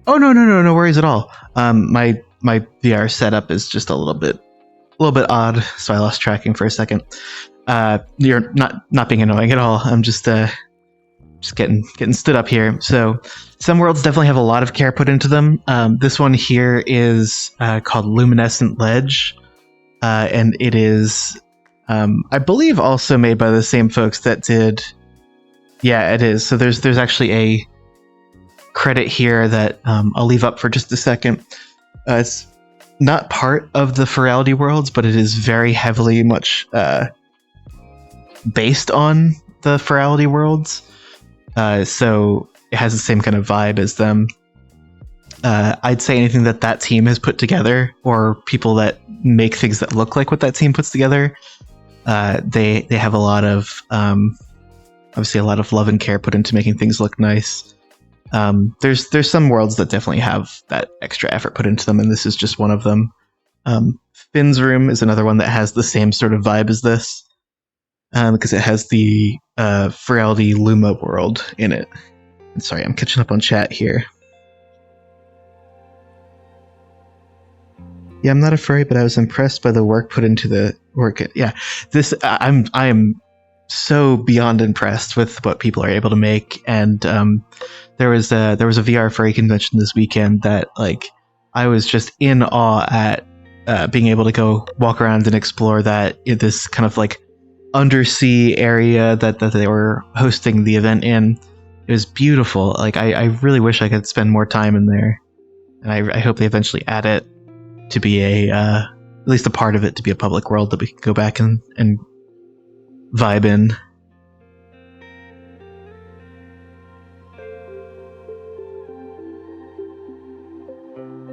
oh, no worries at all. My VR setup is just a little bit odd, so I lost tracking for a second. You're not being annoying at all. I'm just getting stood up here. So some worlds definitely have a lot of care put into them. This one here is called Luminescent Ledge, and it is, I believe, also made by the same folks that did. Yeah, it is. So there's actually a credit here that I'll leave up for just a second. It's not part of the Furality worlds, but it is very heavily much based on the Furality worlds. So it has the same kind of vibe as them. I'd say anything that team has put together, or people that make things that look like what that team puts together, they have a lot of obviously a lot of love and care put into making things look nice. There's some worlds that definitely have that extra effort put into them, and this is just one of them. Finn's Room is another one that has the same sort of vibe as this, because it has the Furality Luma world in it. And sorry, I'm catching up on chat here. Yeah, I'm not a furry, but I was impressed by the work put into the work. Yeah, this I am so beyond impressed with what people are able to make, and there was a VR furry convention this weekend that, like, I was just in awe at being able to go walk around and explore that, this kind of like undersea area that they were hosting the event in. It was beautiful. Like I really wish I could spend more time in there, and I hope they eventually add it to be at least a part of it to be a public world that we can go back and vibe in.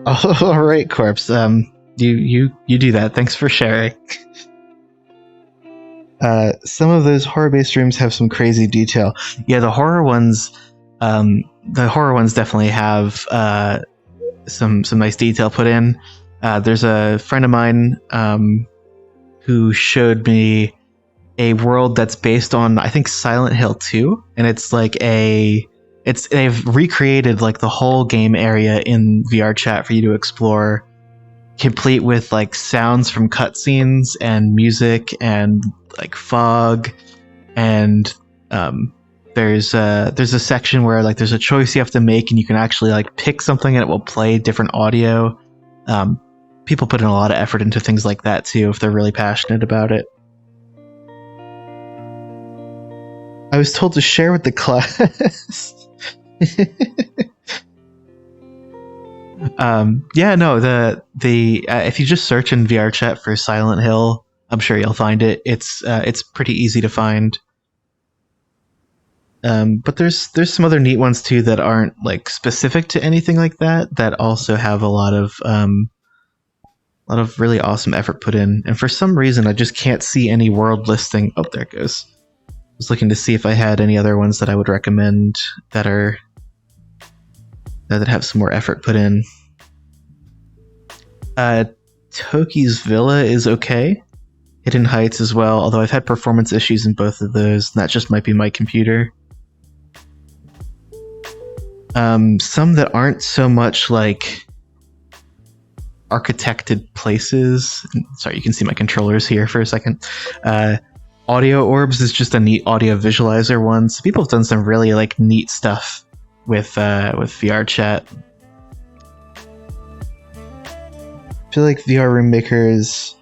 All right, Corpse. You do that. Thanks for sharing. Some of those horror-based streams have some crazy detail. Yeah, the horror ones definitely have some nice detail put in. There's a friend of mine who showed me a world that's based on, I think, Silent Hill 2, and it's like they've recreated like the whole game area in VRChat for you to explore, complete with like sounds from cutscenes and music and like fog, and there's a section where like there's a choice you have to make, and you can actually like pick something and it will play different audio. People put in a lot of effort into things like that too if they're really passionate about it. I was told to share with the class. Yeah, no, the if you just search in VRChat for Silent Hill, I'm sure you'll find it. It's pretty easy to find. But there's some other neat ones too that aren't like specific to anything like that also have a lot of really awesome effort put in. And for some reason, I just can't see any world listing. Oh, there it goes. I was looking to see if I had any other ones that I would recommend that have some more effort put in. Toki's Villa is okay. Hidden Heights as well, although I've had performance issues in both of those, and that just might be my computer. Some that aren't so much like architected places. Sorry, you can see my controllers here for a second. Audio Orbs is just a neat audio visualizer one. So people have done some really like neat stuff with VRChat. I feel like VR Room Makers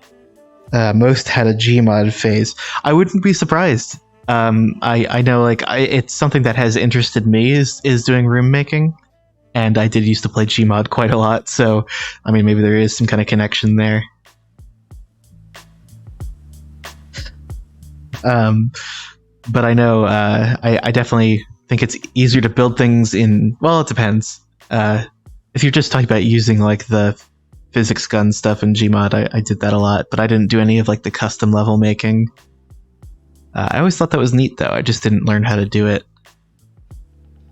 most had a Gmod phase. I wouldn't be surprised. I know like it's something that has interested me is doing room making, and I did used to play Gmod quite a lot, so I mean maybe there is some kind of connection there. But I know I definitely think it's easier to build things in, well, it depends. If you're just talking about using like the physics gun stuff in Gmod, I did that a lot, but I didn't do any of like the custom level making. I always thought that was neat though, I just didn't learn how to do it.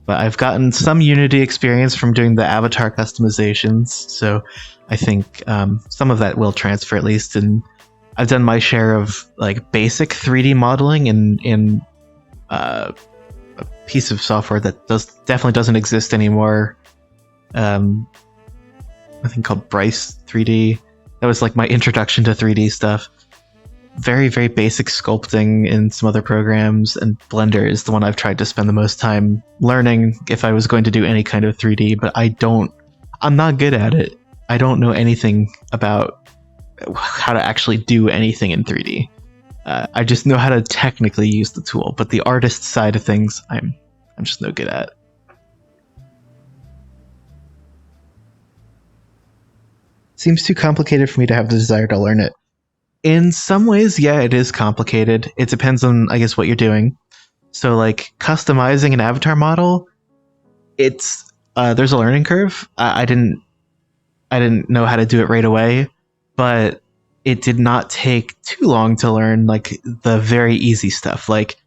But I've gotten some Unity experience from doing the avatar customizations, so I think some of that will transfer at least, and I've done my share of like basic 3D modeling in a piece of software that definitely doesn't exist anymore. I think called Bryce 3D. That was like my introduction to 3D stuff. Very, very basic sculpting in some other programs, and Blender is the one I've tried to spend the most time learning if I was going to do any kind of 3D, but I'm not good at it. I don't know anything about how to actually do anything in 3D. I just know how to technically use the tool, but the artist side of things, I'm just no good at. Seems too complicated for me to have the desire to learn it. In some ways, yeah, it is complicated. It depends on, I guess, what you're doing. So, like, customizing an avatar model, it's there's a learning curve. I didn't know how to do it right away, but it did not take too long to learn, like, the very easy stuff, like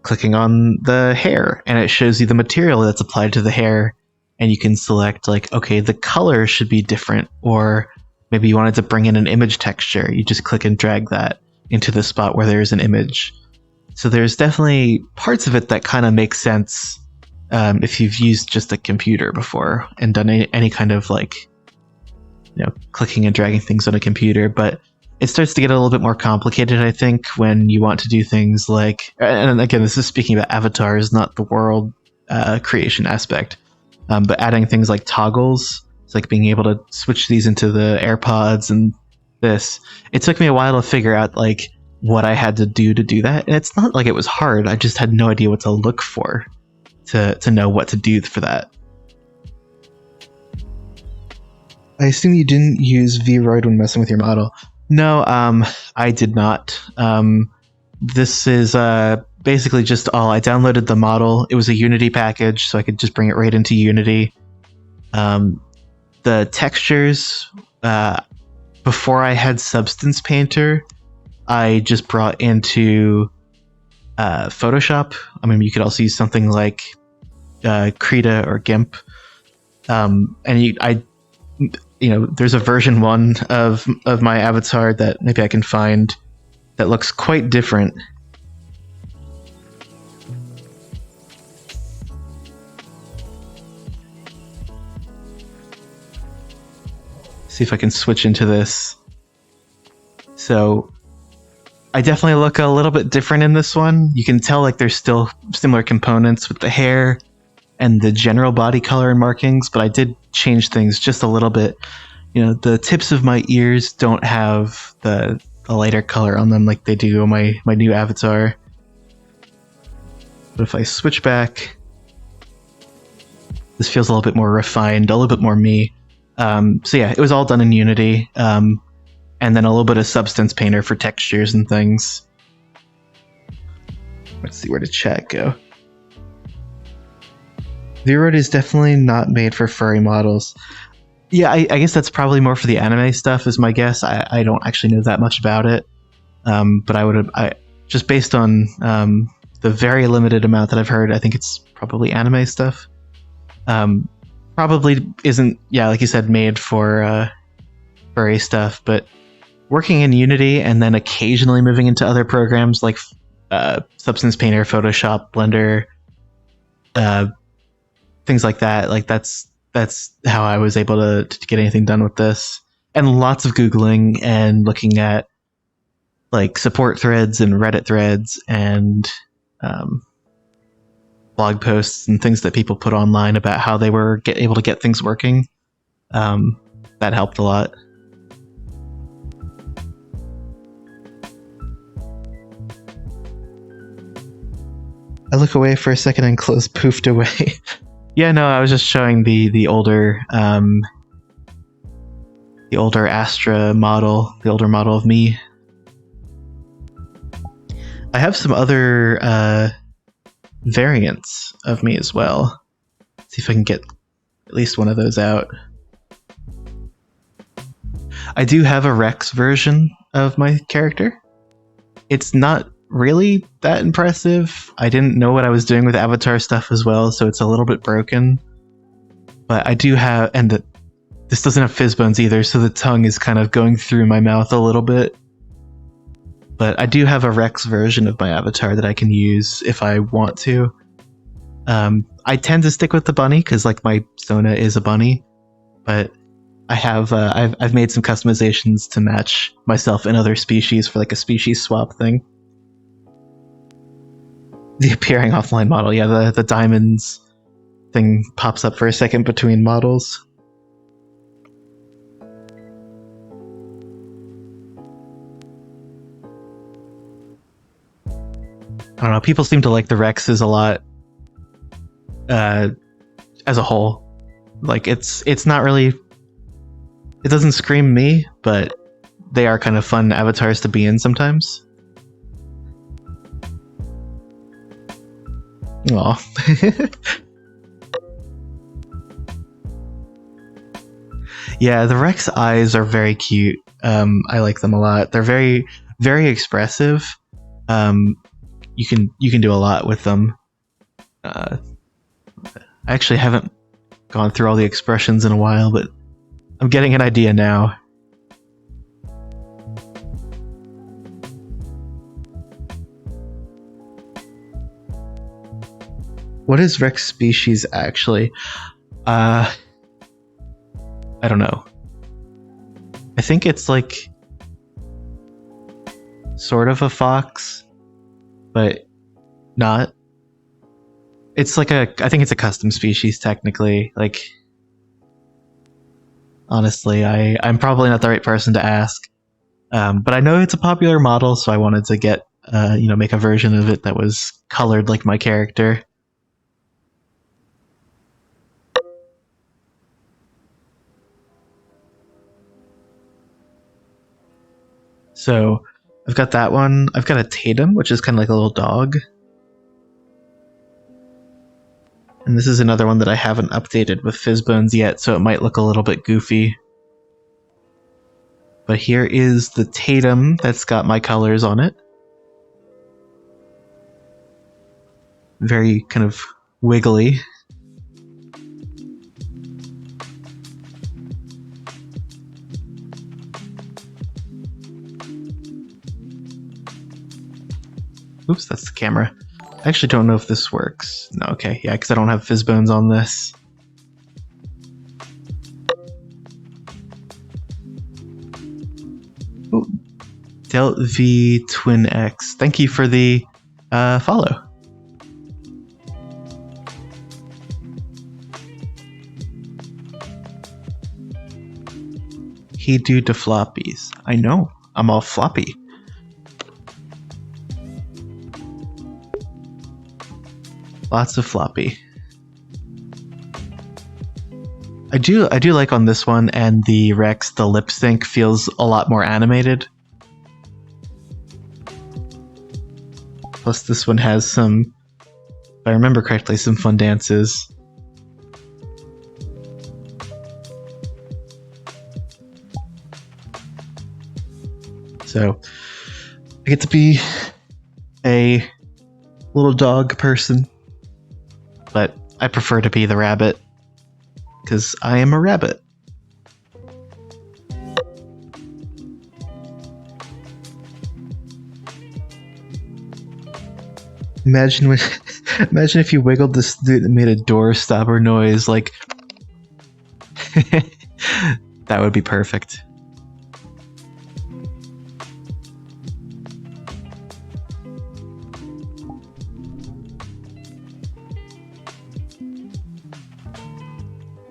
clicking on the hair, and it shows you the material that's applied to the hair, and you can select, like, okay, the color should be different, or maybe you wanted to bring in an image texture. You just click and drag that into the spot where there's an image. So there's definitely parts of it that kind of make sense if you've used just a computer before and done any kind of like, clicking and dragging things on a computer. But it starts to get a little bit more complicated, I think, when you want to do things like, and again, this is speaking about avatars, not the world creation aspect, but adding things like toggles. It's like being able to switch these into the AirPods and this. It took me a while to figure out like what I had to do that. And it's not like it was hard. I just had no idea what to look for to know what to do for that. I assume you didn't use VROID when messing with your model. No, I did not. This is basically just all. I downloaded the model. It was a Unity package, so I could just bring it right into Unity. The textures, before I had Substance Painter, I just brought into Photoshop. I mean, you could also use something like Krita or GIMP. There's a version 1 of my avatar that maybe I can find that looks quite different. See if I can switch into this. So I definitely look a little bit different in this one. You can tell like there's still similar components with the hair and the general body color and markings, but I did change things just a little bit. The tips of my ears don't have the lighter color on them like they do on my new avatar. But if I switch back, this feels a little bit more refined, a little bit more me. So yeah, it was all done in Unity, and then a little bit of Substance Painter for textures and things. Let's see, where did chat go? VROID is definitely not made for furry models. Yeah, I guess that's probably more for the anime stuff is my guess. I don't actually know that much about it. But I just based on the very limited amount that I've heard, I think it's probably anime stuff. Probably isn't, yeah, like you said, made for furry stuff, but working in Unity and then occasionally moving into other programs like Substance Painter, Photoshop, Blender, things like that. Like that's how I was able to get anything done with this. And lots of Googling and looking at like support threads and Reddit threads and blog posts and things that people put online about how they were able to get things working. That helped a lot. I look away for a second and close poofed away. Yeah, no, I was just showing the older Astra model, the older model of me. I have some other variants of me as well. See if I can get at least one of those out. I do have a Rex version of my character. It's not really that impressive. I didn't know what I was doing with avatar stuff as well, so it's a little bit broken. But I do have, and this doesn't have fizz bones either, so the tongue is kind of going through my mouth a little bit. But I do have a Rex version of my avatar that I can use if I want to. I tend to stick with the bunny because like my Sona is a bunny, but I have I've made some customizations to match myself and other species for like a species swap thing. The appearing offline model, yeah, the diamonds thing pops up for a second between models. I don't know, people seem to like the Rexes a lot as a whole. Like it's not really, it doesn't scream me, but they are kind of fun avatars to be in sometimes. Aw. Yeah, the Rex eyes are very cute. I like them a lot. They're very, very expressive. You can do a lot with them. I actually haven't gone through all the expressions in a while, but I'm getting an idea now. What is Rex species actually? I don't know. I think it's like sort of a fox, but not. It's like I think it's a custom species technically. Like, honestly, I'm probably not the right person to ask. But I know it's a popular model, so I wanted to get, make a version of it that was colored like my character. So I've got that one. I've got a Tatum, which is kind of like a little dog. And this is another one that I haven't updated with Fizzbones yet, so it might look a little bit goofy. But here is the Tatum that's got my colors on it. Very kind of wiggly. Oops, that's the camera. I actually don't know if this works. No, okay, yeah, because I don't have Fizzbones on this. Ooh. Delt V Twin X. Thank you for the follow. He do the floppies. I know. I'm all floppy. Lots of floppy. I do like on this one and the Rex, the lip sync feels a lot more animated. Plus this one has some, if I remember correctly, some fun dances. So I get to be a little dog person, but I prefer to be the rabbit because I am a rabbit. Imagine if you wiggled this dude and made a door stopper noise, like that would be perfect.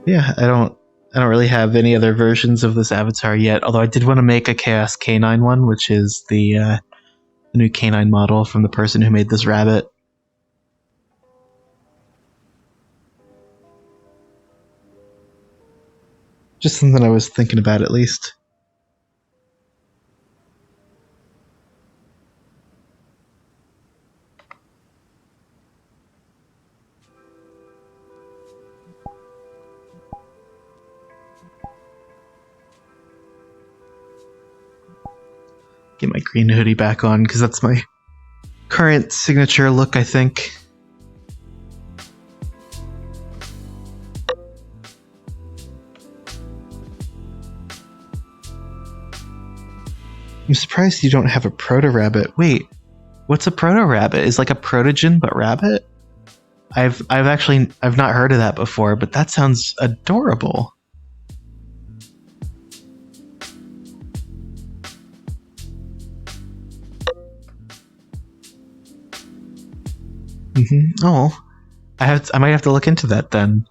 Yeah, I don't really have any other versions of this avatar yet, although I did want to make a Chaos Canine one, which is the new canine model from the person who made this rabbit. Just something I was thinking about, at least. Get my green hoodie back on, because that's my current signature look, I think. I'm surprised you don't have a proto-rabbit. Wait, what's a proto-rabbit? Is like a protogen but rabbit? I've not heard of that before, but that sounds adorable. Oh, I might have to look into that then.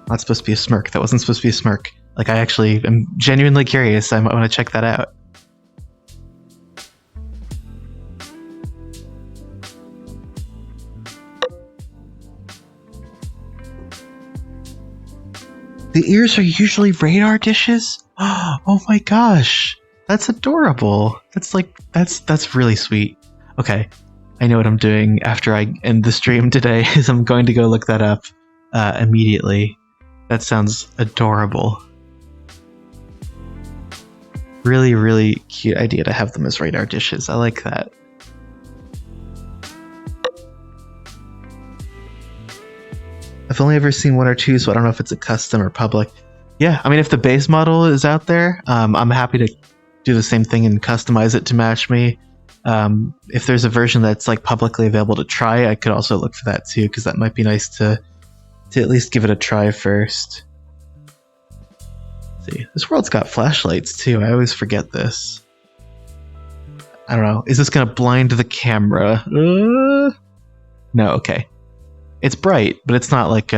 That's supposed to be a smirk. That wasn't supposed to be a smirk. Like, I actually am genuinely curious. I might want to check that out. The ears are usually radar dishes? Oh my gosh. That's adorable. That's really sweet. Okay, I know what I'm doing after I end the stream today is I'm going to go look that up immediately. That sounds adorable. Really, really cute idea to have them as radar dishes. I like that. I've only ever seen one or two, so I don't know if it's a custom or public. Yeah, I mean, if the base model is out there, I'm happy to do the same thing and customize it to match me. If there's a version that's like publicly available to try, I could also look for that too, because that might be nice to at least give it a try first. Let's see, this world's got flashlights too. I always forget this. I don't know. Is this gonna blind the camera? No, okay. It's bright, but it's not like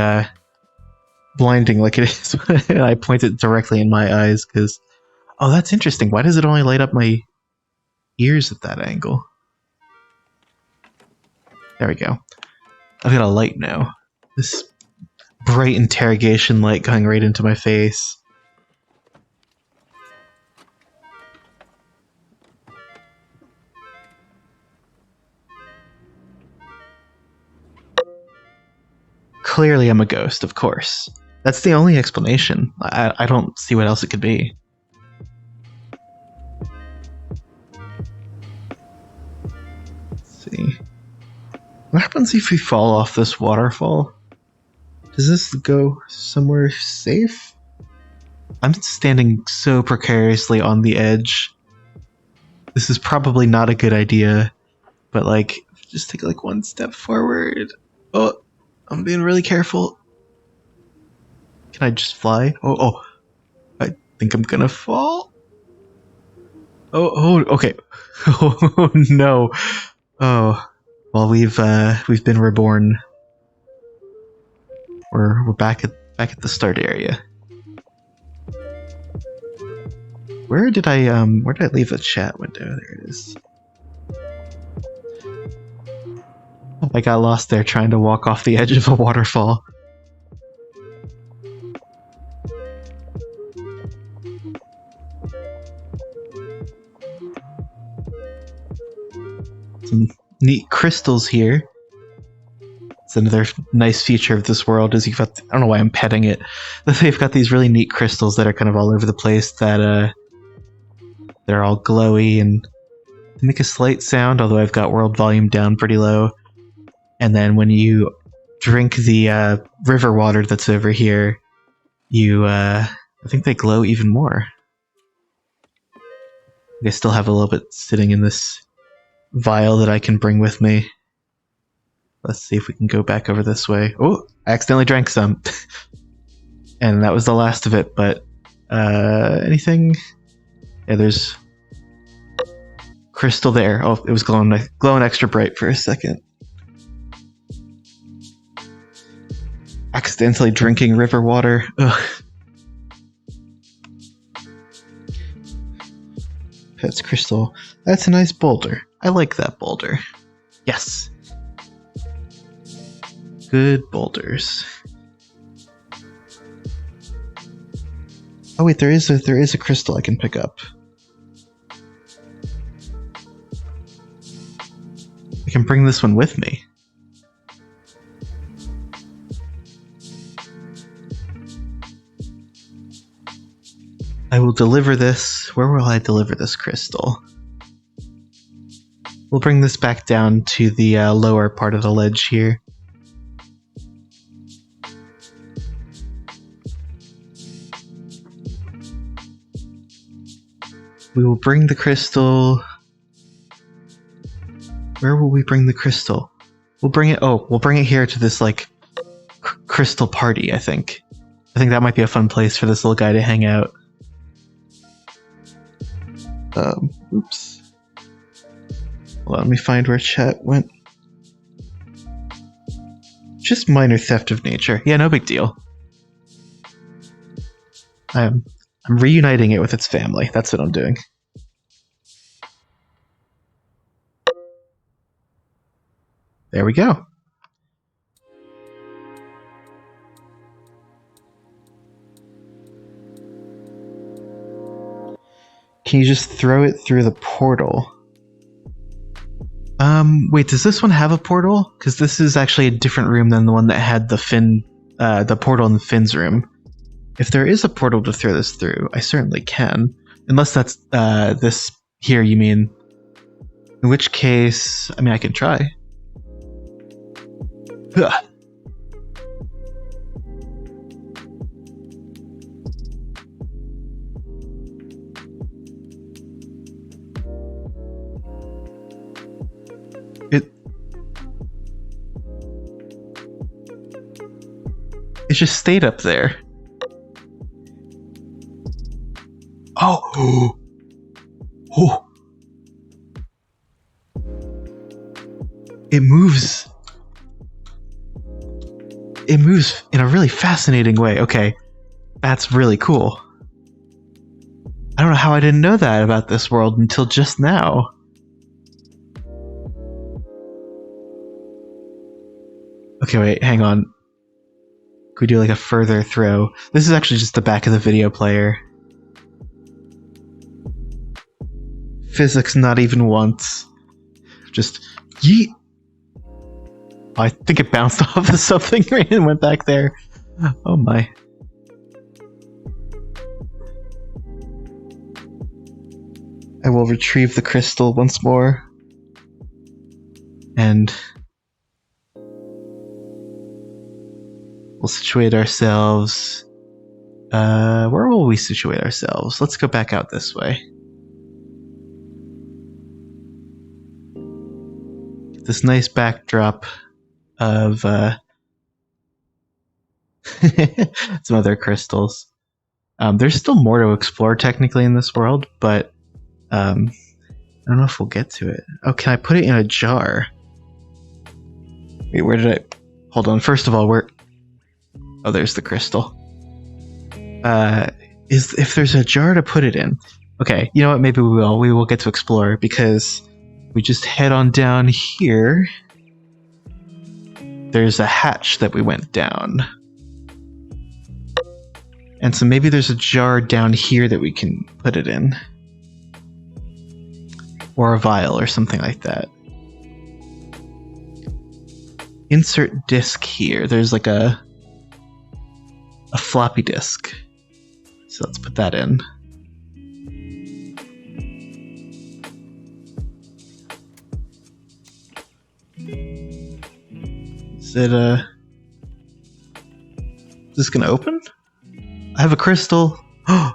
blinding like it is when I point it directly in my eyes, because Oh, that's interesting. Why does it only light up my ears at that angle? There we go. I've got a light now. This bright interrogation light going right into my face. Clearly I'm a ghost, of course. That's the only explanation. I don't see what else it could be. Let's see. What happens if we fall off this waterfall? Does this go somewhere safe? I'm standing so precariously on the edge. This is probably not a good idea, but like, just take like one step forward. Oh, I'm being really careful. Can I just fly? Oh, I think I'm gonna fall. Oh, okay. Oh no. Oh, well, we've been reborn. We're back at the start area. Where did I leave the chat window? There it is. I got lost there trying to walk off the edge of a waterfall. Some neat crystals here. It's another nice feature of this world is you've got, I don't know why I'm petting it, but they've got these really neat crystals that are kind of all over the place that they're all glowy and they make a slight sound, although I've got world volume down pretty low. And then when you drink the river water that's over here, you I think they glow even more. I still have a little bit sitting in this vial that I can bring with me. Let's see if we can go back over this way. Oh, I accidentally drank some. And that was the last of it, but anything? Yeah, there's crystal there. Oh, it was glowing extra bright for a second. Accidentally drinking river water. Ugh. That's crystal. That's a nice boulder. I like that boulder. Yes. Good boulders. Oh wait, there is a crystal I can pick up. I can bring this one with me. I will deliver this. Where will I deliver this crystal? We'll bring this back down to the lower part of the ledge here. We will bring the crystal... Where will we bring the crystal? We'll bring it here to this, like, crystal party, I think. I think that might be a fun place for this little guy to hang out. Oops. Hold on, let me find where chat went. Just minor theft of nature. Yeah, no big deal. I'm reuniting it with its family. That's what I'm doing. There we go. Can you just throw it through the portal? Wait, does this one have a portal? Because this is actually a different room than the one that had the portal in Finn's room. If there is a portal to throw this through, I certainly can. Unless that's, this here, you mean. In which case, I mean, I can try. Ugh. It just stayed up there. Oh! Oh! It moves. It moves in a really fascinating way. Okay, that's really cool. I don't know how I didn't know that about this world until just now. Okay, wait, hang on. Could we do like a further throw? This is actually just the back of the video player. Physics not even once. Just yeet. I think it bounced off of something and went back there. Oh my. I will retrieve the crystal once more. And we'll situate ourselves. Where will we situate ourselves? Let's go back out this way. Get this nice backdrop of some other crystals. There's still more to explore technically in this world, but I don't know if we'll get to it. Oh, can I put it in a jar? Wait, where did I... Hold on, first of all, where... Oh, there's the crystal. If there's a jar to put it in... Okay, you know what, maybe we will. We will get to explore, because we just head on down here. There's a hatch that we went down. And so maybe there's a jar down here that we can put it in. Or a vial or something like that. Insert disk here. There's like a floppy disk. So let's put that in. Is this gonna open? I have a crystal. Oh,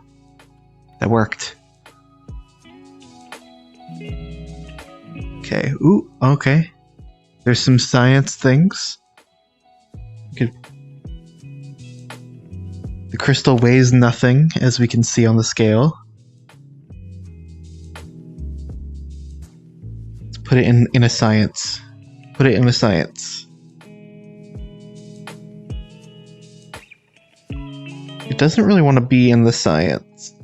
that worked. Okay. Ooh, okay. There's some science things. The crystal weighs nothing, as we can see on the scale. Let's put it in a science. Put it in a science. It doesn't really want to be in the science.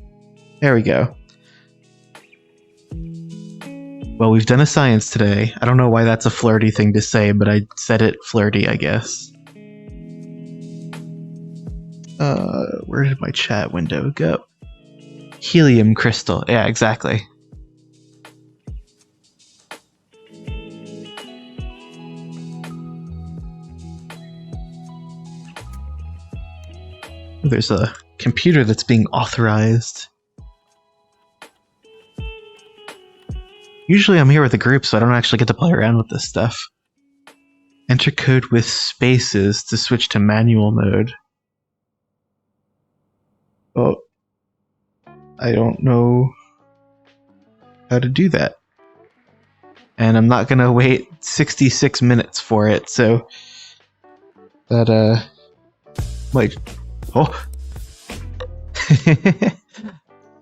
There we go. Well, we've done a science today. I don't know why that's a flirty thing to say, but I said it flirty, I guess. Where did my chat window go? Helium crystal. Yeah, exactly. There's a computer that's being authorized. Usually I'm here with a group, so I don't actually get to play around with this stuff. Enter code with spaces to switch to manual mode. Oh, I don't know how to do that. And I'm not gonna wait 66 minutes for it, so that might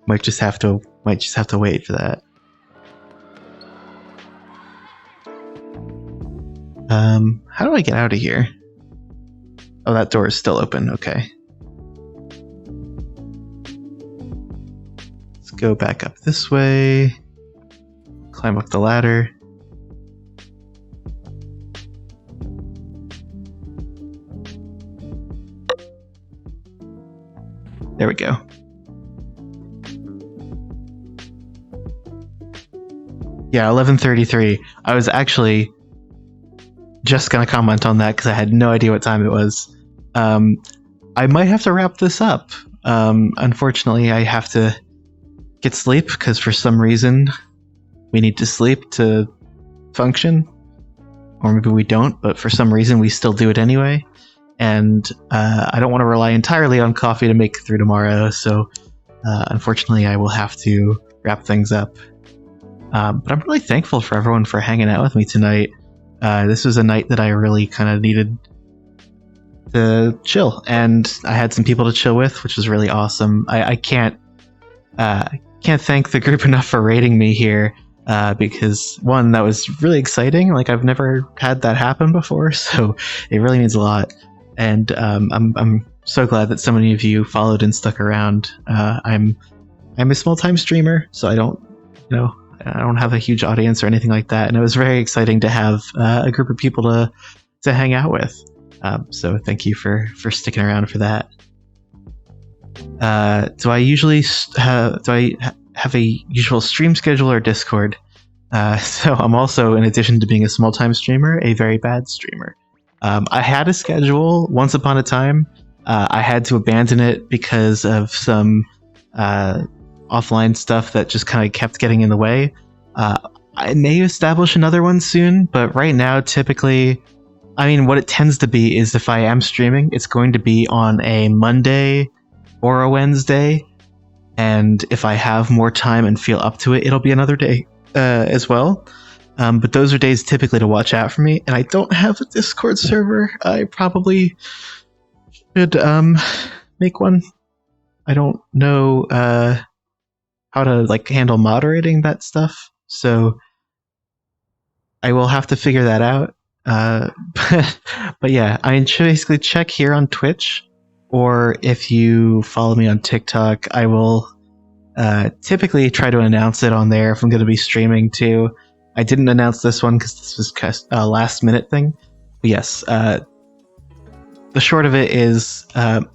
might just have to wait for that. How do I get out of here? Oh, that door is still open. Okay. Let's go back up this way. Climb up the ladder. There we go. Yeah, 11:33. I was actually just gonna comment on that because I had no idea what time it was. I might have to wrap this up. Unfortunately, I have to get sleep because for some reason we need to sleep to function. Or maybe we don't, but for some reason we still do it anyway. And I don't want to rely entirely on coffee to make it through tomorrow, so unfortunately I will have to wrap things up. But I'm really thankful for everyone for hanging out with me tonight. This was a night that I really kind of needed to chill, and I had some people to chill with, which was really awesome. I can't thank the group enough for rating me here, because one, that was really exciting. Like, I've never had that happen before, so it really means a lot. And I'm so glad that so many of you followed and stuck around. I'm I'm a small-time streamer, so I don't have a huge audience or anything like that. And it was very exciting to have a group of people to hang out with. So thank you for sticking around for that. Do I usually have a usual stream schedule or Discord? So I'm also, in addition to being a small-time streamer, a very bad streamer. I had a schedule once upon a time. I had to abandon it because of some offline stuff that just kind of kept getting in the way. I may establish another one soon, but right now, typically, I mean, what it tends to be is if I am streaming, it's going to be on a Monday or a Wednesday, and if I have more time and feel up to it, it'll be another day as well. But those are days typically to watch out for me, and I don't have a Discord server. I probably should make one. I don't know how to like handle moderating that stuff, so I will have to figure that out. But yeah, I mean, basically check here on Twitch, or if you follow me on TikTok, I will typically try to announce it on there if I'm going to be streaming too. I didn't announce this one because this was a last minute thing. But yes, the short of it is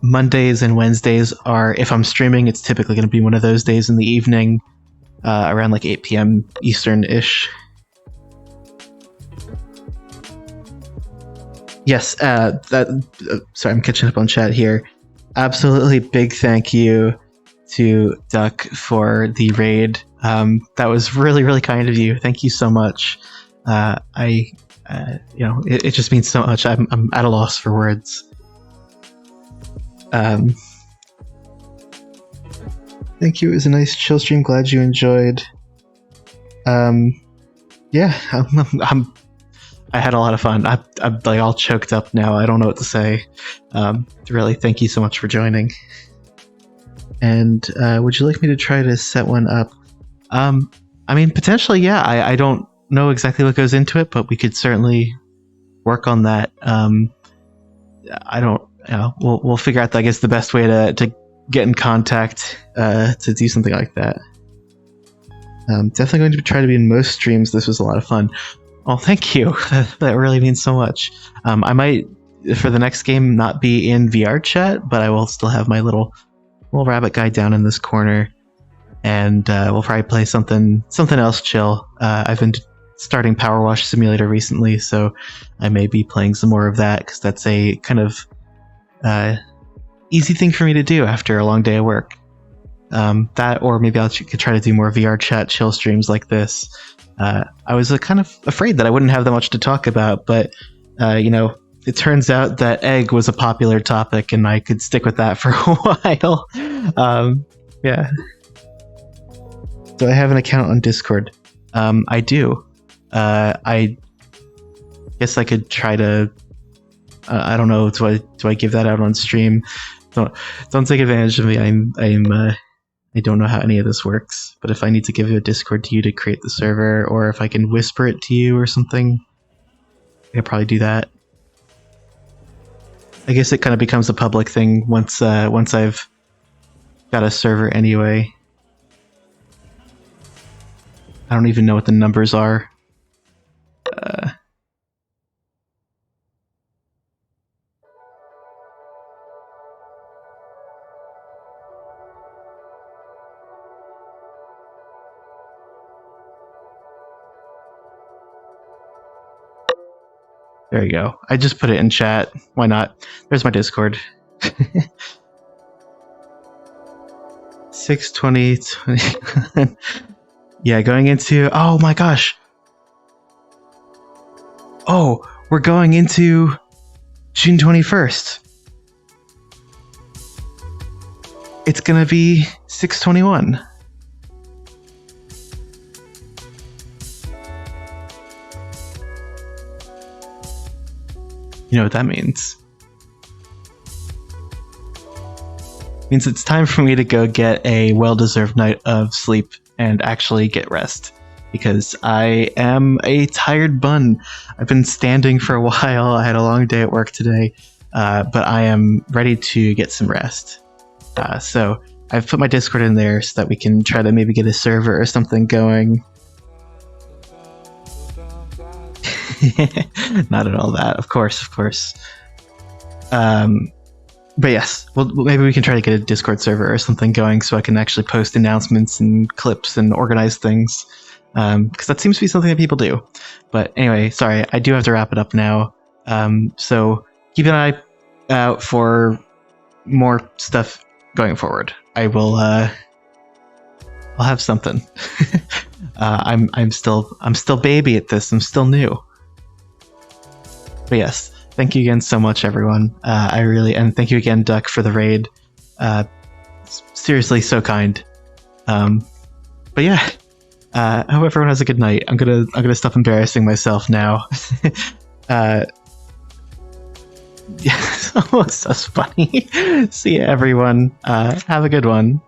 Mondays and Wednesdays are, if I'm streaming, it's typically going to be one of those days in the evening, around like 8 p.m. Eastern-ish. Yes, sorry, I'm catching up on chat here. Absolutely big thank you to Duck for the raid. That was really, really kind of you. Thank you so much. It just means so much. I'm at a loss for words. Thank you. It was a nice chill stream. Glad you enjoyed. Yeah, I had a lot of fun. I'm like all choked up now. I don't know what to say. Really, thank you so much for joining. And would you like me to try to set one up? I mean, potentially, yeah. I don't know exactly what goes into it, but we could certainly work on that. I don't. We'll figure out, I guess, the best way to get in contact to do something like that. Definitely going to try to be in most streams. This was a lot of fun. Oh, thank you. That really means so much. I might, for the next game, not be in VRChat, but I will still have my little rabbit guy down in this corner, and we'll probably play something else chill. I've been starting Power Wash Simulator recently, so I may be playing some more of that, because that's a kind of easy thing for me to do after a long day of work. That, or maybe I could try to do more VRChat chill streams like this. I was kind of afraid that I wouldn't have that much to talk about, but it turns out that egg was a popular topic, and I could stick with that for a while. Yeah. Do I have an account on Discord? I do. I guess I could try to. I don't know. Do I give that out on stream? Don't take advantage of me. I don't know how any of this works. But if I need to give a Discord to you to create the server, or if I can whisper it to you or something, I could probably do that. I guess it kind of becomes a public thing once I've got a server anyway. I don't even know what the numbers are. There you go. I just put it in chat. Why not? There's my Discord. 6/20/20. Yeah, going into... Oh my gosh. Oh, we're going into June 21st. It's gonna be 6/21. You know what that means? It means it's time for me to go get a well-deserved night of sleep and actually get rest, because I am a tired bun. I've been standing for a while. I had a long day at work today, but I am ready to get some rest. So I've put my Discord in there so that we can try to maybe get a server or something going. Not at all that, of course. But yes, well, maybe we can try to get a Discord server or something going so I can actually post announcements and clips and organize things. Because that seems to be something that people do. But anyway, sorry, I do have to wrap it up now. So keep an eye out for more stuff going forward. I'll have something. I'm still baby at this. I'm still new. But yes, thank you again so much, everyone. And thank you again, Duck, for the raid. Seriously, so kind. But yeah, I hope everyone has a good night. I'm gonna stop embarrassing myself now. Yeah, that's funny. See ya, everyone. Have a good one.